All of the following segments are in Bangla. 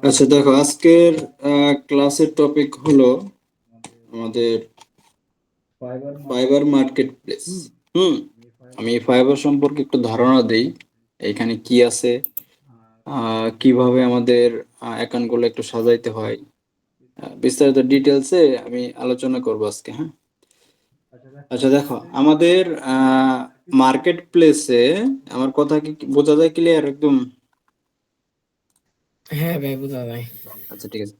আচ্ছা দেখো, আজকের ক্লাসের টপিক হলো আমাদের ফাইবার মার্কেট প্লেস। হুম আমি ফাইবার সম্পর্কে একটু ধারণা দেই, এখানে কি আছে, কিভাবে আমাদের অ্যাকাউন্ট গুলো একটু সাজাইতে হয়, বিস্তারিত ডিটেলসে আমি আলোচনা করব আজকে। হ্যাঁ, আচ্ছা দেখো, আমাদের মার্কেট প্লেসে আমার কথা কি বোঝা যায় ক্লিয়ার একদম? হ্যাঁ ভাই, বোঝা যায়। আচ্ছা ঠিক আছে।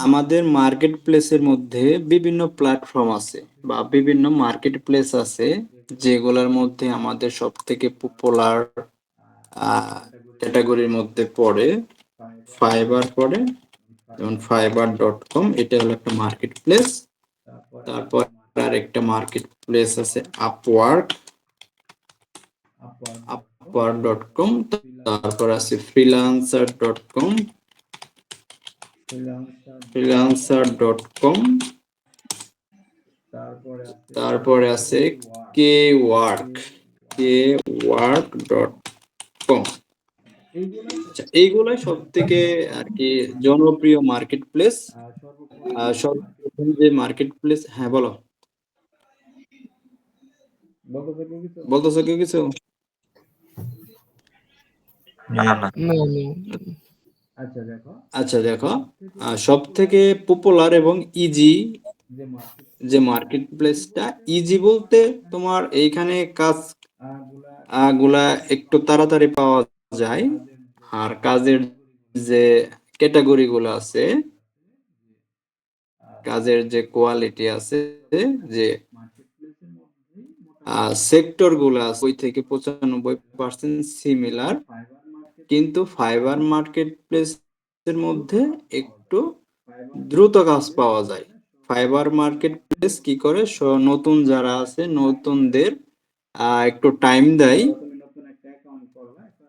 আমাদের মার্কেট প্লেসের মধ্যে বিভিন্ন প্ল্যাটফর্ম আছে বা বিভিন্ন মার্কেট প্লেস আছে, যেগুলোর মধ্যে আমাদের সব থেকে পপুলার ক্যাটাগরির মধ্যে পড়ে ফাইবার পড়ে। যেমন fiverr.com, এটা হলো একটা মার্কেট প্লেস। তারপর আর একটা মার্কেট প্লেস আছে upwork.com। তারপর আছে freelancer.com। তারপরে আছে kwwork.com। আচ্ছা, এইগুলাই সব থেকে আর কি জনপ্রিয় মার্কেট প্লেস। সর্বপ্রথম যে মার্কেট প্লেস, হ্যাঁ বলো, বলতেছো কেউ কিছু? না না না না। আচ্ছা দেখো, সব থেকে পপুলার এবং ইজি যে মার্কেট প্লেসটা, ইজি বলতে তোমার এইখানে কাজ গুলা একটু তাড়াতাড়ি পাওয়া যায়, আর কাজের যে ক্যাটাগরি গুলো আছে, কাজের যে কোয়ালিটি আছে, যে সেক্টর গুলো আছে, ওই থেকে 95% সিমিলার। কিন্তু ফাইবার মার্কেট প্লেসের মধ্যে একটু দ্রুত কাজ পাওয়া যায়। ফাইবার মার্কেট প্লেস কি করে, নতুন যারা আছে নতুনদের একটু টাইম দেয়।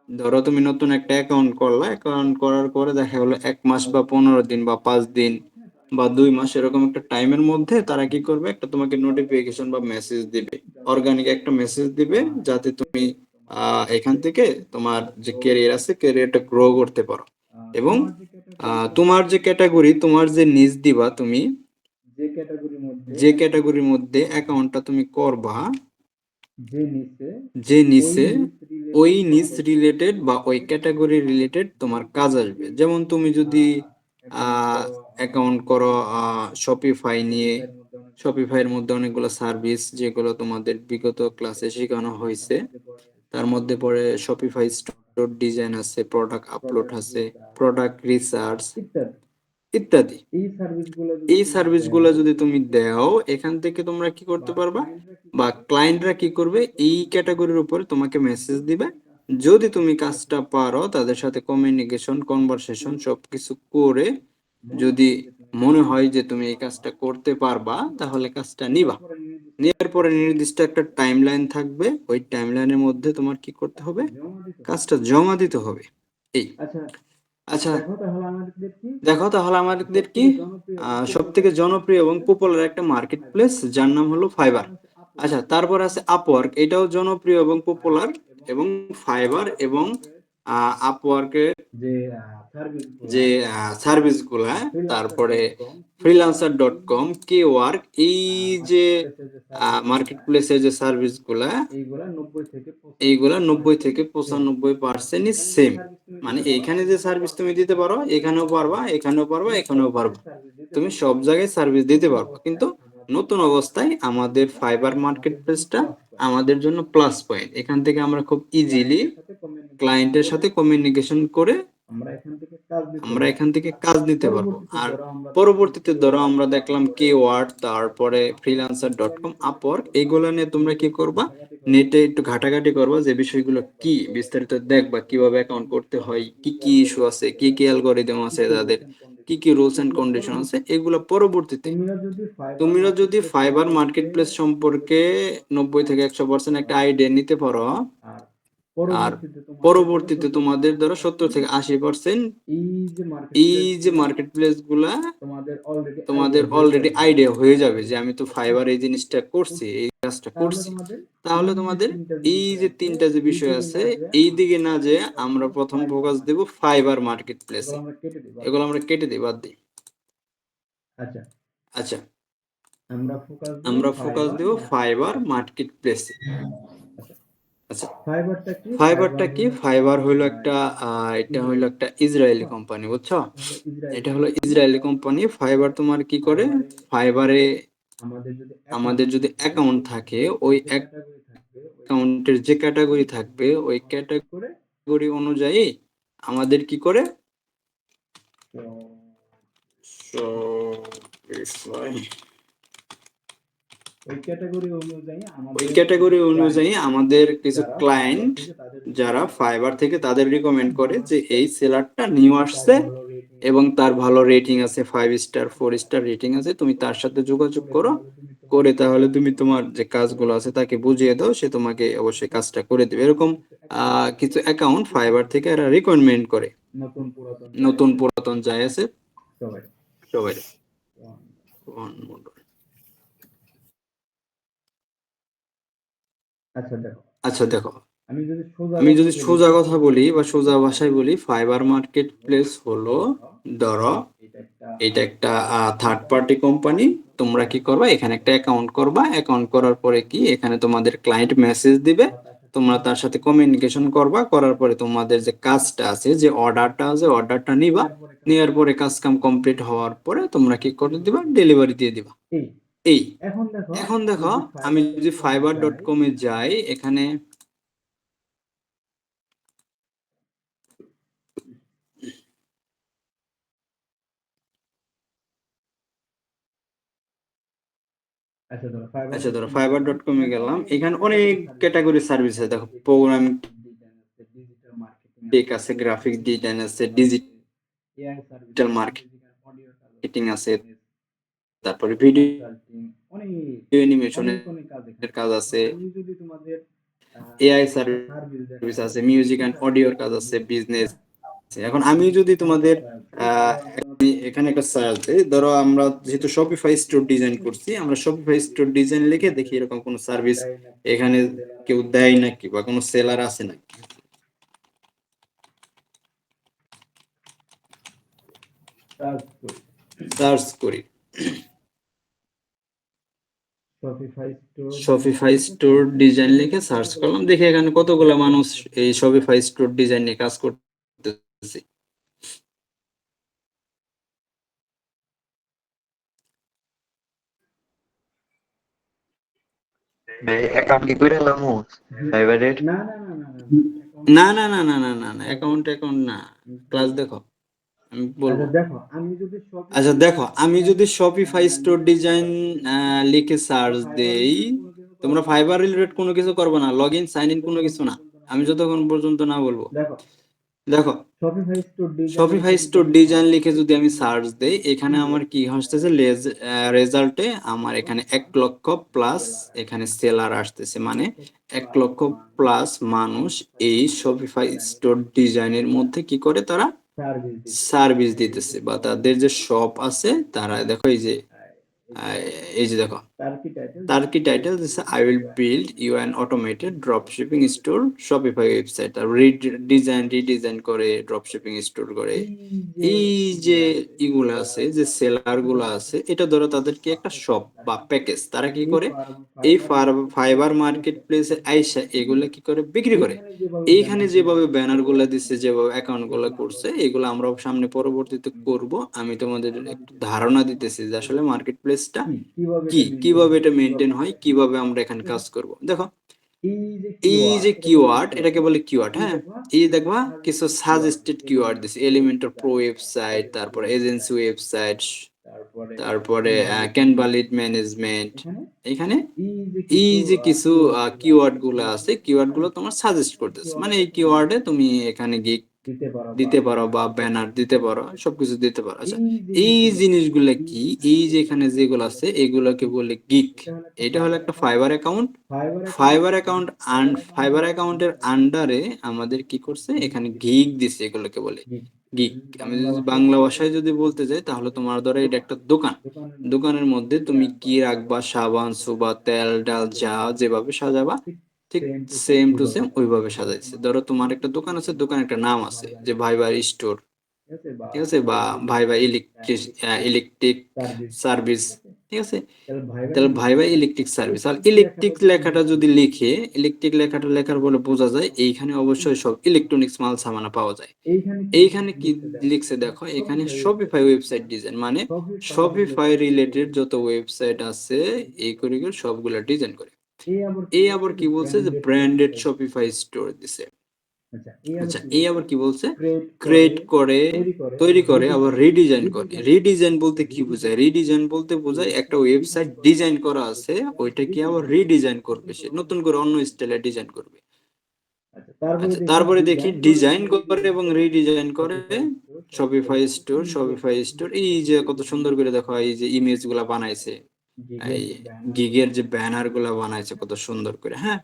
ধরো তুমি নতুন একটা অ্যাকাউন্ট করলা, অ্যাকাউন্ট করার পরে দেখা গেলো 1 মাস বা 15 দিন বা 5 দিন বা 2 মাস এরকম একটা টাইমের মধ্যে তারা কি করবে, একটা তোমাকে নোটিফিকেশন বা মেসেজ দিবে, অর্গানিক একটা মেসেজ দিবে, যাতে তুমি এখান থেকে তোমার যে ক্যারিয়ার আছে ক্যারিয়ারটা গ্রো করতে পারো। এবং তোমার যে ক্যাটাগরি, তোমার যে নিজ দিবা, তুমি যে ক্যাটাগরির মধ্যে অ্যাকাউন্টটা তুমি করবা, যে নিচে ওই নিচ রিলেটেড বা ওই ক্যাটাগরি রিলেটেড তোমার কাজ আসবে। যেমন তুমি যদি অ্যাকাউন্ট করো শপিফাই নিয়ে, শপিফাইয়ের মধ্যে অনেকগুলো সার্ভিস যেগুলো তোমাদের বিগত ক্লাসে শেখানো হয়েছে, তার মধ্যে পড়ে শপিফাই স্টোর ডিজাইন আছে, প্রোডাক্ট আপলোড আছে, প্রোডাক্ট রিসার্চ ইত্যাদি। এই সার্ভিসগুলো যদি তুমি দাও, এখান থেকে তোমরা কি করতে পারবা, বা ক্লায়েন্টরা কি করবে, এই ক্যাটাগরির উপরে তোমাকে মেসেজ দিবে। যদি তুমি কাজটা পারো, তাদের সাথে কমিউনিকেশন কনভারসেশন সবকিছু করে যদি মনে হয় যে তুমি এই কাজটা করতে পারবা, তাহলে কাজটা নিবা। নেওয়ার পরে নির্দিষ্ট একটা টাইমলাইন থাকবে, ওই টাইমলাইনের মধ্যে তোমার কি করতে হবে, কাজটা জমা দিতে হবে। এই আচ্ছা দেখো, তাহলে আমাদের কি সব থেকে জনপ্রিয় এবং পপুলার একটা মার্কেট প্লেস, যার নাম হলো ফাইবার। আচ্ছা, তারপর আছে আপওয়ার্ক, এটাও জনপ্রিয় এবং পপুলার। এবং ফাইবার এবং আপওয়ার্কের যে সার্ভিস গুলা, তারপরে freelancer.com, Kwwork, এই যে মার্কেট প্লেসের যে সার্ভিস গুলা, এইগুলা 90 থেকে 95% সেম। মানে এইখানে যে সার্ভিস তুমি দিতে পারো, এখানেও পারবা, এখানেও পারবা, এখানেও পারবা, তুমি সব জায়গায় সার্ভিস দিতে পারবা। কিন্তু নতুন অবস্থায় আমাদের ফাইবার মার্কেট প্লেসটা আমাদের জন্য প্লাস পয়েন্ট। এখান থেকে আমরা খুব ইজিলি ক্লায়েন্টের সাথে কমিউনিকেশন করে আমরা এখান থেকে কাজ নিতে পারবো। আর পরবর্তীতে ধরো আমরা দেখলাম Kword, তারপরে freelancer.com, আপওয়ার্ক, এইগুলো নিয়ে তোমরা কি করবা, নেটে একটু ঘাটাঘাটি করবা, যে বিষয়গুলো কি বিস্তারিত দেখবা, কিভাবে অ্যাকাউন্ট করতে হয়, কি কি ইস্যু আছে, কি কি অ্যালগরিদম আছে, তাদের কি কি রুলস এন্ড কন্ডিশন আছে, এগুলো পরবর্তীতে তোমরা যদি ফাইবার মার্কেট প্লেস সম্পর্কে 90 থেকে 100% একটা আইডিয়া নিতে পারো, আর পরবর্তীতে তোমাদের ধরো 70 থেকে 80% এই যে মার্কেট প্লেস গুলা তোমাদের অলরেডি আইডিয়া হয়ে যাবে যে আমি তো ফাইবার এই জিনিসটা করছি, এই কাজটা করছি। তাহলে তোমাদের এই যে তিনটা যে বিষয় আছে এই দিকে না যে আমরা প্রথম ফোকাস দেব ফাইবার মার্কেট প্লেসে, এগুলো আমরা কেটে দিই, বাদ দিই। আচ্ছা, আমরা ফোকাস দেব ফাইবার মার্কেট প্লেসে। আচ্ছা, ফাইবারটা কি? ফাইবার হলো একটা এটা হলো একটা ইসরায়েলি কোম্পানি, বুঝছো? এটা হলো ইসরায়েলি কোম্পানি। ফাইবার তোমার কি করে, ফাইবারে আমাদের যদি অ্যাকাউন্ট থাকে, ওই অ্যাকাউন্টের যে ক্যাটাগরি থাকবে ওই ক্যাটাগরি অনুযায়ী আমাদের কি করে, ওই ক্যাটাগরি অনুযায়ী আমাদের কিছু ক্লায়েন্ট যারা ফাইবার থেকে তাদের রিকমেন্ড করে যে এই সেলারটা নিউ আসছে এবং তার ভালো রেটিং আছে, 5 স্টার 4 স্টার রেটিং আছে, তুমি তার সাথে যোগাযোগ করো, করে তাহলে তুমি তোমার যে কাজগুলো আছে তাকে বুঝিয়ে দাও, সে তোমাকে অবশ্যই কাজটা করে দেবে। এরকম কিছু অ্যাকাউন্ট ফাইবার থেকে এরা রিকমেন্ড করে, নতুন পুরাতন যাই আছে সবাই। আচ্ছা দেখো, আমি যদি সোজা কথা বলি বা সোজা ভাষায় বলি, ফাইবার মার্কেট প্লেস হলো, ধরো এটা একটা থার্ড পার্টি কোম্পানি। তোমরা কি করবা, এখানে একটা অ্যাকাউন্ট করবা, অ্যাকাউন্ট করার পরে কি এখানে তোমাদের ক্লায়েন্ট মেসেজ দিবে, তোমরা তার সাথে কমিউনিকেশন করবা, করার পরে তোমাদের যে কাজটা আছে, যে অর্ডারটা আছে, অর্ডারটা নিবা, নেওয়ার পরে কাজ কাম কমপ্লিট হওয়ার পরে তোমরা কি করে দিবা, ডেলিভারি দিয়ে দিবা। এই এখন দেখো, আমি যদি fiverr.com এ যাই, এখানে আচ্ছা ধরো fiverr.com এ গেলাম, এখানে অনেক ক্যাটাগরি সার্ভিস আছে। দেখো, প্রোগ্রামিং টেক আছে, গ্রাফিক ডিজাইন আছে, ডিজিটাল মার্কেটিং আছে, তারপরে ভিডিও অ্যানিমেশনের কাজ আছে, এআই সার্ভিস আছে, মিউজিক এন্ড অডিওর কাজ আছে, বিজনেস। এখন আমি যদি তোমাদের এখানে একটা সার্চ দিই, ধরো আমরা যেহেতু শপিফাই স্টোর ডিজাইন করছি, আমরা শপিফাই স্টোর ডিজাইন লিখে দেখি এরকম কোন সার্ভিস এখানে কেউ দেয় নাকি বা কোনো সেলার আছে নাকি, সার্চ করি। শপিফাই স্টোর ডিজাইন লিখে সার্চ করলাম, দেখি এখানে কতগুলো মানুষ এই শপিফাই স্টোর ডিজাইন নিয়ে কাজ করতেছে। অ্যাকাউন্ট কি করে লামু ফাইবারের? না না না না না না না, অ্যাকাউন্ট না, ক্লাস দেখো, আমি বলবো। আচ্ছা দেখো, আমি যদি শপিফাই স্টোর ডিজাইন লিখে সার্চ দেই, তোমরা ফাইবার রিলেটেড কোনো কিছু করবে না, লগ ইন সাইন ইন কোনো কিছু না, আমি যতক্ষণ পর্যন্ত না বলবো। দেখো, শপিফাই স্টোর ডিজাইন লিখে যদি আমি সার্চ দেই, এখানে আমার কি আসতেছে, রেজাল্টে আমার এখানে 1 লক্ষ+ এখানে সেলার আসতেছে, মানে 1 লক্ষ+ মানুষ এই শপিফাই স্টোর ডিজাইনের মধ্যে কি করে, তারা সার্ভিস দিতেছে, বা তাদের যে শপ আছে তারা, দেখো এই যে দেখো, তার কি টাইটেল দিচ্ছে, I will build you an automated drop shipping store Shopify website. আর রিডিজাইন করে ড্রপ শিপিং স্টোর করে। এই যে ইগুলো আছে, যে সেলার গুলো আছে, এটা ধরো তাদের কি একটা শপ বা প্যাকেজ, তারা কি করে এই ফাইবার মার্কেট প্লেসে আইসা এগুলো কি করে বিক্রি করে। এইখানে যেভাবে ব্যানার গুলা দিচ্ছে, যেভাবে অ্যাকাউন্ট গুলা করছে, এগুলো আমরা সামনে পরবর্তীতে করব। আমি তোমাদের একটু ধারণা দিতেছি যে আসলে মার্কেট প্লেসটা কিভাবে এটা মেনটেন হয়, কিভাবে আমরা এখানে কাজ করব। দেখো, এই যে কিওয়ার্ড, এটাকে বলে কিওয়ার্ড। হ্যাঁ, এই দেখবা কিছু সাজেস্টেড কিওয়ার্ড দিছে, এলিমেন্টর প্রো ওয়েবসাইট, তারপরে এজেন্সি ওয়েবসাইট, তারপরে ক্যানভা লিড ম্যানেজমেন্ট। এখানে এই যে কিছু কিওয়ার্ড গুলো আছে, কিওয়ার্ড গুলো তোমার সাজেস্ট করতেছে, মানে এই কিওয়ার্ডে তুমি এখানে গিয়ে দিতে পারো বা ব্যানার দিতে পারো, সবকিছু দিতে পারো। আচ্ছা, এই জিনিসগুলো কি, এই যে এখানে যেগুলো আছে এগুলোকে বলে গিগ। এটা হলো একটা ফাইবার অ্যাকাউন্ট। ফাইবার অ্যাকাউন্টের আন্ডারে আমাদের কি করছে, এখানে গিগ দিছে, এগুলোকে বলে গিগ। আমি যদি বাংলা ভাষায় যদি বলতে যাই তাহলে তোমার ধরো এটা একটা দোকান, দোকানের মধ্যে তুমি কি রাখবা, সাবান সুবা তেল ডাল যা যেভাবে সাজাবা ঠিক সেম টু সেম ওইভাবে সাজাইছে। ধরো তোমার একটা দোকান আছে, দোকানের একটা নাম আছে যে ভাইবার স্টোর, ঠিক আছে, বা ভাইবা ইলেকট্রিক সার্ভিস, ঠিক আছে। তাহলে ভাইবা ইলেকট্রিক সার্ভিস, আর ইলেকট্রিক লেখাটা যদি লিখে, ইলেকট্রিক লেখাটা লেখার বলে বোঝা যায় এইখানে অবশ্যই সব ইলেকট্রনিক্স মাল সামানা পাওয়া যায়। এইখানে কি লিখছে দেখো, এখানে শপিফাই ওয়েবসাইট ডিজাইন, মানে শপিফাই রিলেটেড যত ওয়েবসাইট আছে এই করে সবগুলা ডিজাইন করে। এই আবার কি বলছে যে ব্র্যান্ডেড শপিফাই স্টোর দিছে। আচ্ছা, এই আবার কি বলছে, ক্রিয়েট করে, তৈরি করে, আবার রিডিজাইন করে। রিডিজাইন বলতে কি বোঝায়, রিডিজাইন বলতে বোঝায় একটা ওয়েবসাইট ডিজাইন করা আছে ওইটা কি আবার রিডিজাইন করবে, সে নতুন করে অন্য স্টাইলে ডিজাইন করবে। আচ্ছা, তারপরে দেখি ডিজাইন করে এবং রিডিজাইন করে শপিফাই স্টোর এই যে কত সুন্দর করে দেখো, এই যে ইমেজ গুলা বানাইছে, এই গিগের যে ব্যানার গুলা বানাইছে কত সুন্দর করে। হ্যাঁ,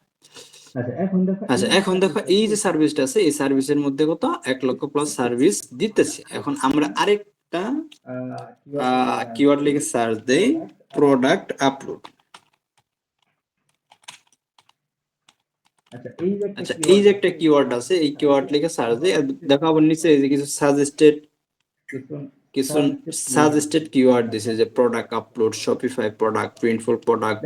আচ্ছা, এখন দেখো এই যে সার্ভিসটা আছে এই সার্ভিসের মধ্যে কত 1,00,000+ সার্ভিস দিতেছে। এখন আমরা আরেকটা কিওয়ার্ড লিখে সার্চ দেই, প্রোডাক্ট আপলোড। আচ্ছা, এই যে একটা কিওয়ার্ড আছে এই কিওয়ার্ড লিখে সার্চ দেই, দেখো আবার নিচে এই যে কিছু সাজেস্টেড কিওয়ার্ড দিছে যে product upload, Shopify product, Printful product.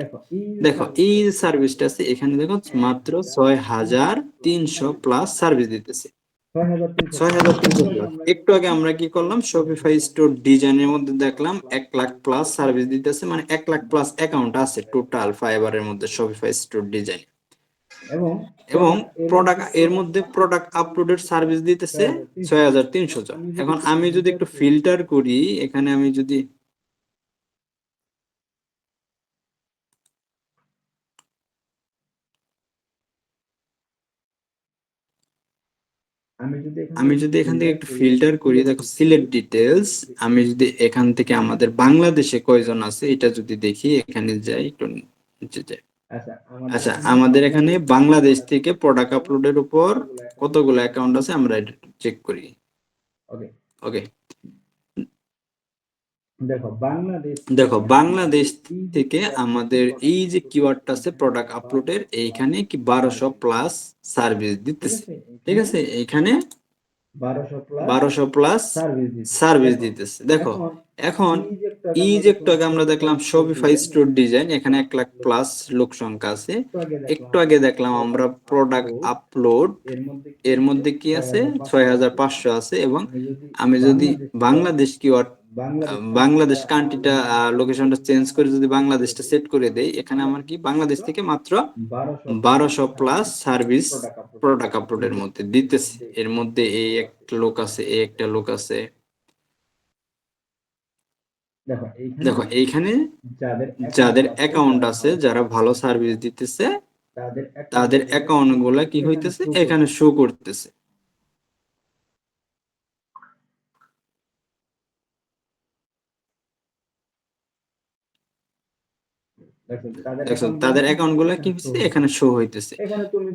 দেখো এই যে সার্ভিসটা আছে এখানে দেখো মাত্র 6,300+ সার্ভিস দিতেছে। 6,300+। একটু আগে আমরা কি করলাম, শপিফাই স্টোর ডিজাইনের মধ্যে দেখলাম 1,00,000+ সার্ভিস দিতেছে, মানে 1,00,000+ অ্যাকাউন্ট আছে টোটাল ফাইবারের মধ্যে শপিফাই স্টোর ডিজাইন। এবং প্রোডাক্ট এর মধ্যে প্রোডাক্ট আপলোডের সার্ভিস দিতেছে 6,300 জন। এখন আমি যদি একটু ফিল্টার করি, এখানে আমি যদি এখান থেকে একটু ফিল্টার করি, দেখো সিলেক্ট ডিটেলস, আমি যদি এখান থেকে আমাদের বাংলাদেশে কয়জন আছে এটা যদি দেখি, এখানে যাই একটু নিচে যাই। আচ্ছা, আমাদের এখানে বাংলাদেশ থেকে প্রোডাক্ট আপলোডের উপর কতগুলো অ্যাকাউন্ট আছে আমরা এটা চেক করি। ওকে, দেখো বাংলাদেশ থেকে আমাদের এই যে কিওয়ার্ডটা আছে প্রোডাক্ট আপলোডের, এইখানে কি 1,200+ সার্ভিস দিতেছে, ঠিক আছে, এখানে 1,200+ সার্ভিস দিতেছে। দেখো এখন এই যে একটু আগে আমরা দেখলাম শপিফাই স্টোর ডিজাইন, এখানে 1,00,000+ লোক সংখ্যা আছে। একটু আগে দেখলাম আমরা প্রোডাক্ট আপলোড, এর মধ্যে কি আছে 6,500 আছে। এবং আমি যদি বাংলাদেশ কিওয়ার্ড, বাংলাদেশ কান্ট্রিটা লোকেশনটা চেঞ্জ করে যদি বাংলাদেশটা সেট করে দেই, এখানে আমার কি বাংলাদেশ থেকে মাত্র 1,200+ সার্ভিস প্রোডাক্ট আপলোডের মধ্যে দিতেছে। এর মধ্যে এই একটা লোক আছে, এই একটা লোক আছে। দেখো এইখানে যাদের অ্যাকাউন্ট আছে, যারা ভালো সার্ভিস দিতেছে তাদের অ্যাকাউন্ট গুলা কি হইতেছে এখানে শো করতেছে। দেখো তাদের অ্যাকাউন্ট গুলা কি হচ্ছে এখানে শো হইতেছে।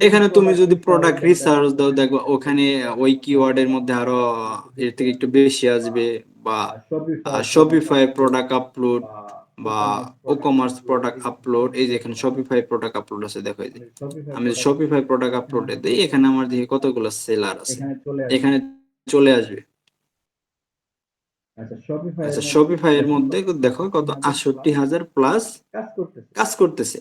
এখানে তুমি যদি প্রোডাক্ট রিসার্চ দাও, দেখো ওখানে ওই কিওয়ার্ডের মধ্যে আরো এর থেকে একটু বেশি আসবে, বা শপিফাই প্রোডাক্ট আপলোড বা ও কমার্স প্রোডাক্ট আপলোড। এই যে এখানে শপিফাই প্রোডাক্ট আপলোড আছে, দেখো এই যে আমি শপিফাই প্রোডাক্ট আপলোড দিই, এখানে আমার দিকে কতগুলো সেলার আছে, এখানে চলে আসবে। আচ্ছা, শপিফাই এর মধ্যে দেখো কত 68,000+ কাজ করতেছে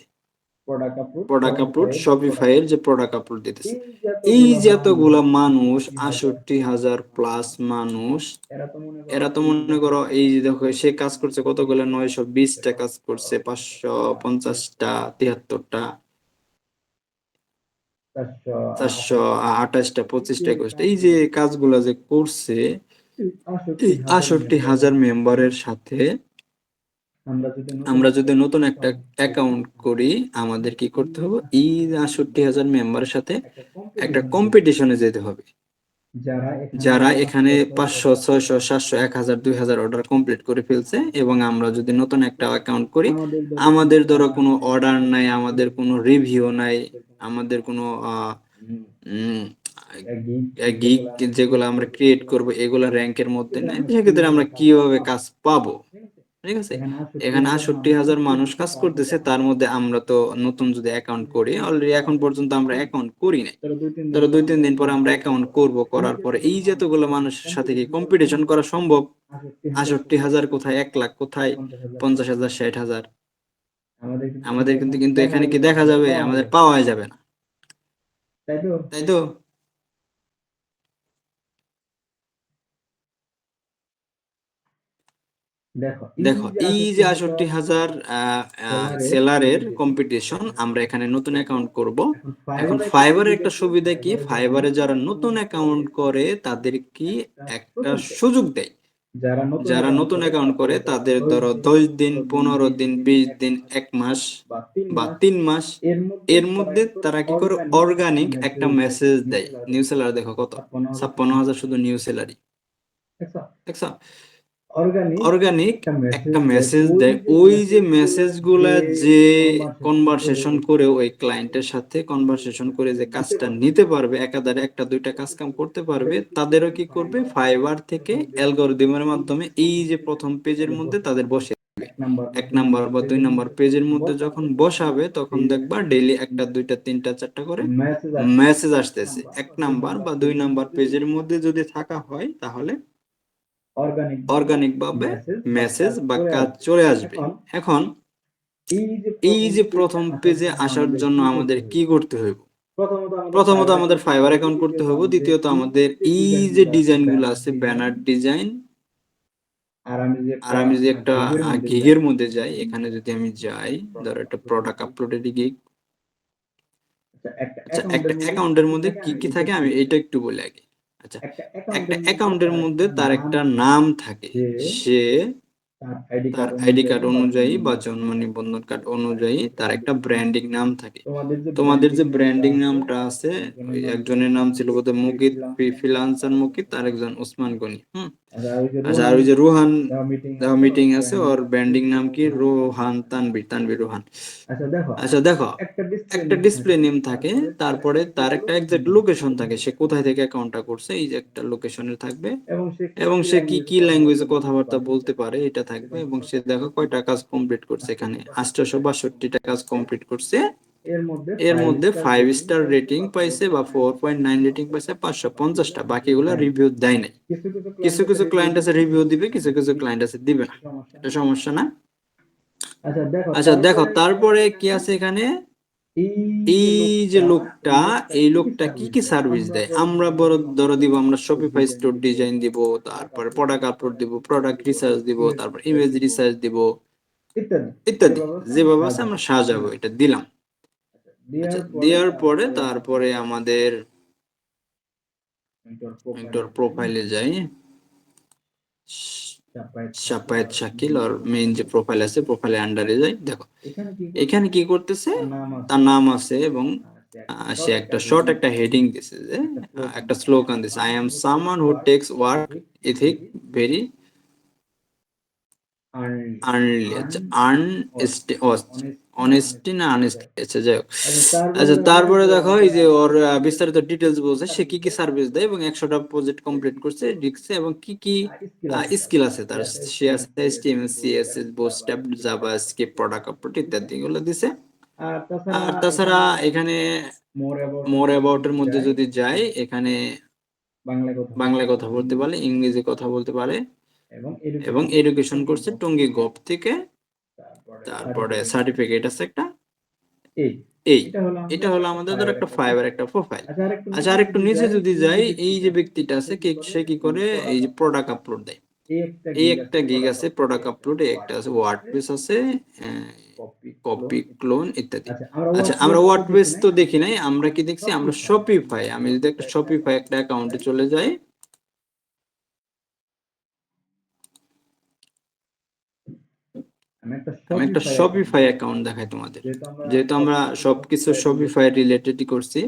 প্রোডাক্ট আপলোড, শপিফাই এর যে প্রোডাক্ট আপলোড দিতেছে। এই যে এতগুলা মানুষ, 68,000+ মানুষ, এরা তো মনে করো এই যে দেখো সে কাজ করছে কতগুলো, 920টা কাজ করছে, 550টা, 73টা, 428টা, 25টা, 21টা, এই যে কাজগুলা যে করছে, এই 68,000 মেম্বারের সাথে আমরা যদি নতুন একটা অ্যাকাউন্ট করি, আমাদের কি করতে হবে, এই 68,000 মেম্বারের সাথে একটা কম্পিটিশনে যেতে হবে। যারা এখানে 500 600 700 1000 2000 অর্ডার কমপ্লিট করে ফেলছে, এবং আমরা যদি নতুন একটা অ্যাকাউন্ট করি, আমাদের ধরো কোনো অর্ডার নাই, আমাদের কোনো রিভিউ নাই, আমাদের কোনো উম, গিগ যেগুলো আমরা ক্রিয়েট করব এগুলা র্যাঙ্কের মধ্যে নেই, সেক্ষেত্রে আমরা কিভাবে কাজ পাবো? ঠিক আছে, এখানে 68,000 মানুষ কাজ করতেছে, তার মধ্যে আমরা তো নতুন যদি অ্যাকাউন্ট করি, অলরেডি এখন পর্যন্ত আমরা অ্যাকাউন্ট করি নাই, ধরো 2-3 দিন পরে আমরা অ্যাকাউন্ট করব, করার পরে এই যতগুলো মানুষের সাথে কি কম্পিটিশন করা সম্ভব? 68,000 কোথায়, 1 লাখ কোথায়, 50,000 60,000? আমাদের কিন্তু কিন্তু এখানে কি দেখা যাবে? আমাদের পাওয়া যাবে না, তাই তো? দেখো এই যে 68,000 সেলারের কম্পিটিশন, আমরা এখানে নতুন অ্যাকাউন্ট করব। এখন ফাইবারের একটা সুবিধা কি, ফাইবারে যারা নতুন অ্যাকাউন্ট করে তাদের কি একটা সুযোগ দেয়, যারা নতুন অ্যাকাউন্ট করে তাদের ধরো 10 দিন 15 দিন 20 দিন 1 মাস বা 3 মাস এর মধ্যে তারা কি করে অর্গানিক একটা মেসেজ দেয়। নিউ সেলার দেখো কত, 56,000 শুধু নিউ সেলারই, দেখছো? অর্গানিক একটা মেসেজ দেয়, ওই যে মেসেজগুলা যে কনভারসেশন করে ওই ক্লায়েন্টের সাথে কনভারসেশন করে যে কাজটা নিতে পারবে, একাধারে একটা দুইটা কাজ কাম করতে পারবে, তাদেরও কি করবে, ফাইবার থেকে অ্যালগরিদমের মাধ্যমে এই যে প্রথম পেজের মধ্যে তাদের বসে 1 নাম্বার বা 2 নাম্বার পেজের মধ্যে যখন বসাবে, তখন দেখবা ডেইলি একটা দুইটা তিনটা চারটা করে মেসেজ আসতেছে। 1 নাম্বার বা 2 নাম্বার পেজের মধ্যে যদি থাকা হয়, তাহলে অর্গানিক ভাবে মেসেজ বা কাজ চলে আসবে। এখন এই যে প্রথম পেজে আসার জন্য আমাদের কি করতে হবে? প্রথমত আমাদের ফাইবার অ্যাকাউন্ট করতে হবে, দ্বিতীয়ত আমাদের এই যে ডিজাইন গুলো আছে, ব্যানার ডিজাইন, আর আমি যদি একটা গিগের মধ্যে যাই, এখানে যদি আমি যাই, ধরো একটা প্রোডাক্ট আপলোডের গিগ, আচ্ছা একটা অ্যাকাউন্টের মধ্যে কি কি থাকে আমি এটা একটু বলি আগে। আচ্ছা, একটা অ্যাকাউন্টের মধ্যে তার একটা নাম থাকে, সে তার আইডি কার্ড অনুযায়ী বা জন্ম নিবন্ধন কার্ড অনুযায়ী তার একটা ব্র্যান্ডিং নাম থাকে। তোমাদের যে ব্র্যান্ডিং নামটা আছে, ওই একজনের নাম ছিল বোধহয় মুকিত, ফ্রিল্যান্সার মুকিত, আর একজন ওসমান গনি। আচ্ছা, আর ওই যে রোহান মিটিং আছে, ওর ব্র্যান্ডিং নাম কি, রোহান তানভীর, তানভীর রোহান। আচ্ছা দেখো, একটা ডিসপ্লে নেম থাকে, তারপরে তার একটা এক্সাক্ট লোকেশন থাকে, সে কোথায় থেকে অ্যাকাউন্টটা করছে, এই যে একটা লোকেশনে থাকবে, এবং সে কি কি ল্যাঙ্গুয়েজে কথাবার্তা বলতে পারে এটা থাকবে, এবং সে দেখো কয়টা কাজ কমপ্লিট করছে, এখানে 862টা কাজ কমপ্লিট করছে, এর মধ্যে 5 স্টার রেটিং পাইছে বা 4.9 রেটিং পাইছে 550টা, বাকিগুলো রিভিউ দেয় নাই। কিছু কিছু ক্লায়েন্ট আছে রিভিউ দিবে, কিছু কিছু ক্লায়েন্ট আছে দিবে না, এটা সমস্যা না। আচ্ছা দেখো, তারপরে কি আছে এখানে, এই যে লোকটা, এই লোকটা কি কি সার্ভিস দেয়, আমরা বড় ধরো দিব, আমরা শপিফাই স্টোর ডিজাইন দিব, তারপরে প্রোডাক্ট আপলোড দিব, প্রোডাক্ট রিসার্চ দিব, তারপর ইমেজ রিসার্চ দিব, ইত্যাদি যেভাবে আছে আমরা সাজাবো, এটা দিলাম। আচ্ছা, দেওয়ার পরে তারপরে আমাদের প্রোফাইলে যাই, শাপায়েত শাকিল, আর মেইন যে প্রোফাইল আছে, প্রোফাইলে আন্ডারে যাই, দেখো এখানে কি করতেছে, তার নাম আছে, এবং সে একটা শর্ট একটা হেডিং দিছে, যে একটা স্লোগান দিছে, I am someone who takes work ethic very earnestly. আচ্ছা, অনেস্টি না আনেস্টি, আচ্ছা যাই হোক। আচ্ছা, তারপরে দেখো এই যে ওর বিস্তারিত ডিটেলস বলছে, সে কি কি সার্ভিস দেয়, এবং 100টা প্রজেক্ট কমপ্লিট করছে লিখছে, এবং কি কি স্কিল আছে তার, সে আছে HTML CSS bootstrap JavaScript product upload ইত্যাদি গুলো দিছে। আর তাছাড়া এখানে মোর অ্যাবাউট এর মধ্যে যদি যাই, এখানে বাংলায় কথা বলতে পারে, ইংরেজি কথা বলতে পারে, এবং এডুকেশন করছে টঙ্গী গভ থেকে, তারপরে সার্টিফিকেট আছে একটা, এই এটা হলো আমাদের ধর একটা ফাইবার একটা প্রোফাইল। আচ্ছা, আর একটু নিচে যদি যাই, এই যে ব্যক্তিটা আছে সে কি করে, এই যে প্রোডাক্ট আপলোড দেয়, এই একটা গিগ আছে প্রোডাক্ট আপলোড, একটা আছে ওয়ার্ডপ্রেস আছে, কপি ক্লোন ইত্যাদি। আচ্ছা, আমরা ওয়ার্ডপ্রেস তো দেখি নাই, আমরা কি দেখছি, আমরা শপিফাই, আমি যদি একটা শপিফাই একটা অ্যাকাউন্টে চলে যাই, আমি একটা শপিফাই অ্যাকাউন্ট দেখাই তোমাদের, যেহেতু আমরা সবকিছু শপিফাই রিলেটেডই করছি,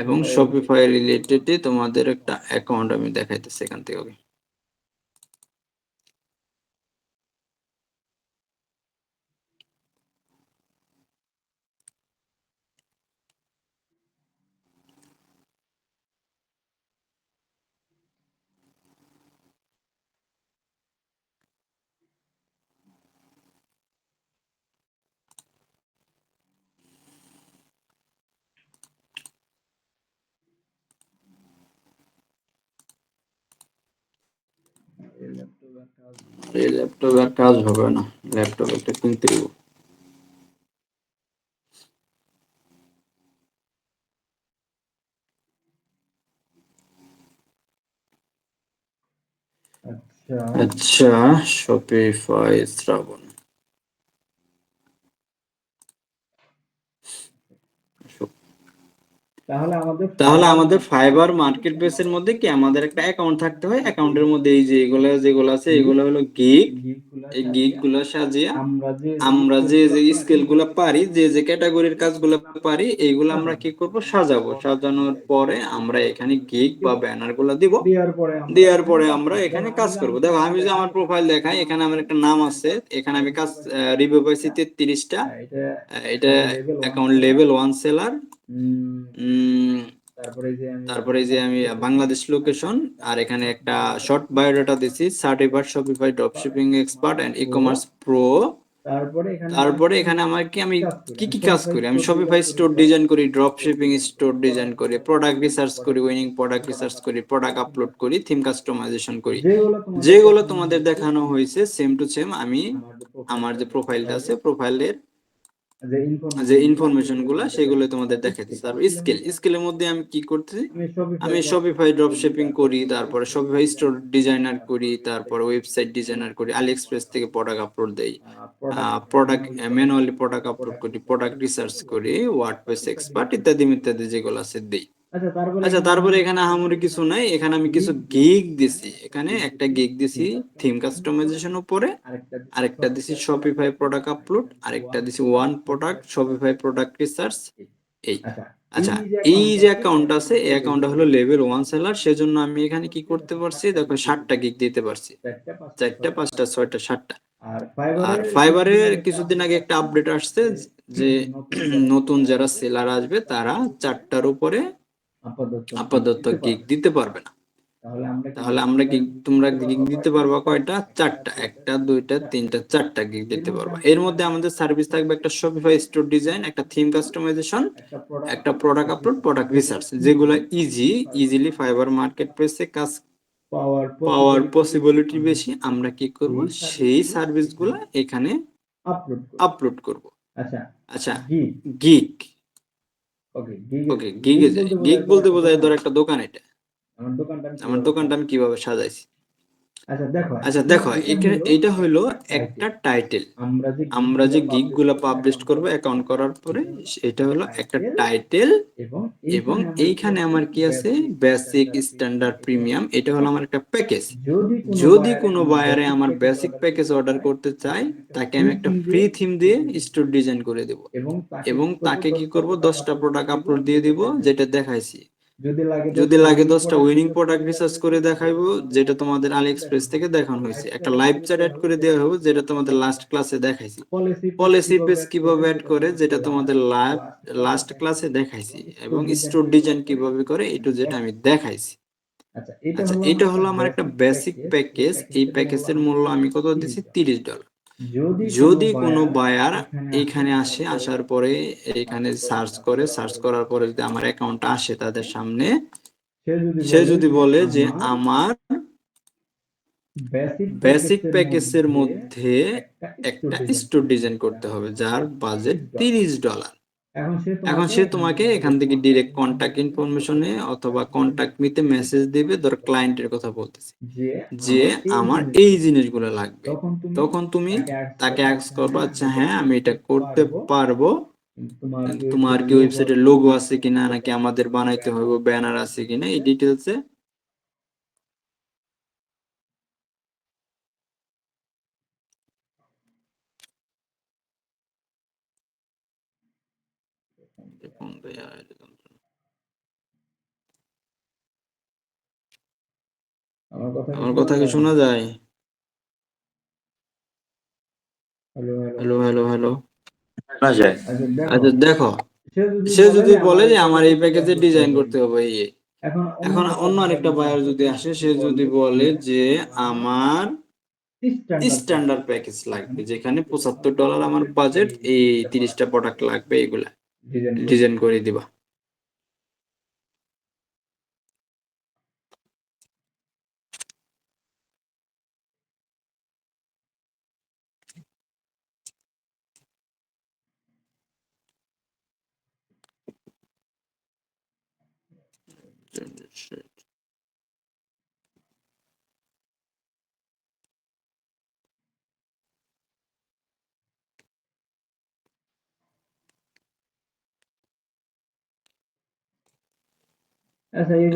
এবং শপিফাই রিলেটেড তোমাদের একটা অ্যাকাউন্ট আমি দেখাইতেছি এখান থেকে। Okay? এই ল্যাপটপে আর কাজ হবে না, ল্যাপটপ একটা কিনতে হবে। আচ্ছা, শপিফাই শ্রাবণ, তাহলে আমাদের ফাইবার মার্কেট প্লেসের মধ্যে কি আমাদের একটা অ্যাকাউন্ট থাকতে হয়। অ্যাকাউন্টের মধ্যে এই যে এগুলো যেগুলো আছে এগুলো হলো গিগ। এই গিগ গুলো সাজিয়ে আমরা যে যে স্কেল গুলো পারি, যে যে ক্যাটাগরির কাজগুলো পারি, এইগুলো আমরা কি করব, সাজাবো। সাজানোর পরে আমরা এখানে গিগ বা ব্যানার গুলো দিব। দেওয়ার পরে আমরা এখানে কাজ করব। দেখো আমি যে আমার প্রোফাইল দেখাই, এখানে আমার একটা নাম আছে, এখানে আমি কাজ রিভিউ পাইছি 33টা। এটা অ্যাকাউন্ট লেভেল 1 সেলার। তারপরে যে আমি বাংলাদেশ লোকেশন, আর এখানে একটা শর্ট বায়োডাটা দিছি, certified Shopify dropshipping expert and e commerce pro. তারপরে এখানে আমার কি, আমি কি কি কাজ করি, আমি শপিফাই স্টোর ডিজাইন করি, ড্রপ শিপিং স্টোর ডিজাইন করি, প্রোডাক্ট রিসার্চ করি, উইনিং প্রোডাক্ট রিসার্চ করি, প্রোডাক্ট আপলোড করি, থিম কাস্টমাইজেশন করি। যেগুলো তোমাদের দেখানো হয়েছে সেম টু সেম আমি আমার যে প্রোফাইলটা আছে, প্রোফাইলের যে ইনফরমেশন গুলা সেগুলো তোমাদের দেখাইতেছি। তারপর স্কিলের মধ্যে আমি কি করতেছি, আমি শপিফাই ড্রপ শিপিং করি, তারপরে শপিফাই স্টোর ডিজাইনার করি, তারপরে ওয়েবসাইট ডিজাইনার করি, আলি এক্সপ্রেস থেকে প্রোডাক্ট আপলোড দেই, প্রোডাক্ট ম্যানুয়ালি প্রোডাক্ট আপলোড করি, প্রোডাক্ট রিসার্চ করি, ওয়ার্ডপ্রেস এক্সপার্ট ইত্যাদি ইত্যাদি যেগুলো আছে দেই। আচ্ছা, তারপরে এখানে আহামরি কিছু নাই, এখানে আমি কিছু গিগ দিছি। এখানে একটা গিগ দিছি থিম কাস্টমাইজেশন উপরে, আরেকটা দিছি শপিফাই প্রোডাক্ট আপলোড, আরেকটা দিছি one product Shopify product research. এই আচ্ছা, এই যে অ্যাকাউন্ট আছে, এই অ্যাকাউন্টটা হলো লেভেল 1 সেলার, সেজন্য আমি এখানে কি করতে পারছি, দেখো 60টা গিগ দিতে পারছি, 4টা 5টা 6টা 7টা। আর ফাইবারের কিছুদিন আগে একটা আপডেট আসছে যে নতুন যারা সেলার আসবে তারা 4টার উপরে আপাতত গিগ দিতে পারবে না। তাহলে আমরা কি, তোমরা গিগ দিতে পারবা কয়টা, 4টা, 1টা 2টা 3টা 4টা গিগ দিতে পারবা। এর মধ্যে আমাদের সার্ভিস থাকবে একটা শপিফাই স্টোর ডিজাইন, একটা থিম কাস্টমাইজেশন, একটা প্রোডাক্ট আপলোড, প্রোডাক্ট রিসার্চ, যেগুলো ইজিলি ফাইবার মার্কেট প্লেসে কাজ পাওয়ার পসিবিলিটি বেশি। আমরা কি করব, সেই সার্ভিসগুলো এখানে আপলোড করব। আচ্ছা, গিগ, ওকে, গিগ বলতে বোঝায় ধর একটা দোকান। এটা আমার দোকানটা আমি কিভাবে সাজাইছি। আচ্ছা দেখো, এটা হলো একটা টাইটেল। আমরা যে গিগ গুলা পাবলিশ করব অ্যাকাউন্ট করার পরে, এটা হলো একটা টাইটেল। এবং এইখানে আমার কি আছে, বেসিক, স্ট্যান্ডার্ড, প্রিমিয়াম। এটা হলো আমার একটা প্যাকেজ। যদি কোনো বায়ারে আমার বেসিক প্যাকেজ অর্ডার করতে চাই, তাকে আমি একটা ফ্রি থিম দিয়ে স্টোর ডিজাইন করে দেব, এবং তাকে কি করব, 10টা প্রোডাক্ট আপলোড দিয়ে দিব যেটা দেখাইছি। যদি লাগে 10টা উইনিং প্রোডাক্ট রিসার্চ করে দেখাইবো, যেটা তোমাদের আলি এক্সপ্রেস থেকে দেখানো হয়েছে। একটা লাইভ চ্যাট অ্যাড করে দেওয়া হবে, যেটা তোমাদের লাস্ট ক্লাসে দেখাইছি। পলিসি পেজ কিভাবে অ্যাড করে, যেটা তোমাদের লাস্ট ক্লাসে দেখাইছি। এবং স্টোর ডিজাইন কিভাবে করে, এ টু জেড আমি দেখাইছি। আচ্ছা, এটা হলো আমার একটা বেসিক প্যাকেজ। এই প্যাকেজের মূল্য আমি কত দিছি, $30। যদি কোনো বায়ার এখানে আসে, আসার পরে এখানে সার্চ করে, সার্চ করার পরে যদি আমার অ্যাকাউন্টটা আসে তাদের সামনে, সে যদি বলে যে আমার বেসিক প্যাকেজের মধ্যে একটা স্টোর ডিজাইন করতে হবে যার বাজেট $30, এখন সে তোমাকে এখান থেকে ডিরেক্ট কন্টাক্ট ইনফরমেশনে অথবা কন্টাক্ট মিতে মেসেজ দিবে। ধর ক্লায়েন্টের কথা বলতেছি, যে আমার এই জিনিসগুলো লাগবে। তখন তুমি তাকে অ্যাক্স করবে, আচ্ছা হ্যাঁ আমি এটা করতে পারবো, তোমার কি ওয়েবসাইটে লোগো আছে কিনা, নাকি আমাদের বানাইতে হবে, ব্যানার আছে কিনা, এই ডিটেলসে আমার কথা কি শোনা যায়? Hello hello hello. শোনা যায়। আচ্ছা দেখো, সে যদি বলে যে আমার এই প্যাকেজে ডিজাইন করতে হবে এই, এখন অন্য আরেকটা বায়ার যদি আসে, সে যদি বলে যে আমার স্ট্যান্ডার্ড প্যাকেজ লাগবে, যেখানে $75 আমার বাজেট, এই 30টা প্রোডাক্ট লাগবে, এগুলা ডিজাইন করে দিবা।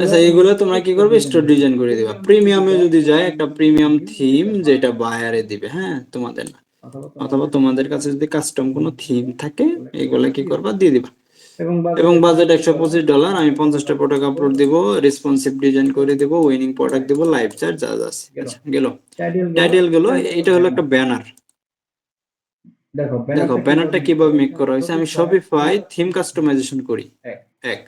আচ্ছা এগুলো তোমরা কি করবে, স্টোর ডিজাইন করে দিবা। প্রিমিয়ামে যদি যায়, একটা প্রিমিয়াম থিম যেটা বায়ারে দিবে, হ্যাঁ, তোমাদের না, অথবা তোমাদের কাছে যদি কাস্টম কোনো থিম থাকে, এগুলো কি করবা, দিয়ে দিবা। এবং বাজেট $125, আমি 50টা প্রোডাক্ট আপলোড দিব, রেসপন্সিভ ডিজাইন করে দিব, উইনিং প্রোডাক্ট দিব, লাইভ চার্জ যা যা আছে। আচ্ছা গেল, টাইটেল গেল। এটা হলো একটা ব্যানার। দেখো ব্যানারটা কিভাবে মেক করা হয়েছে, আমি শপিফাই থিম কাস্টমাইজেশন করি এক,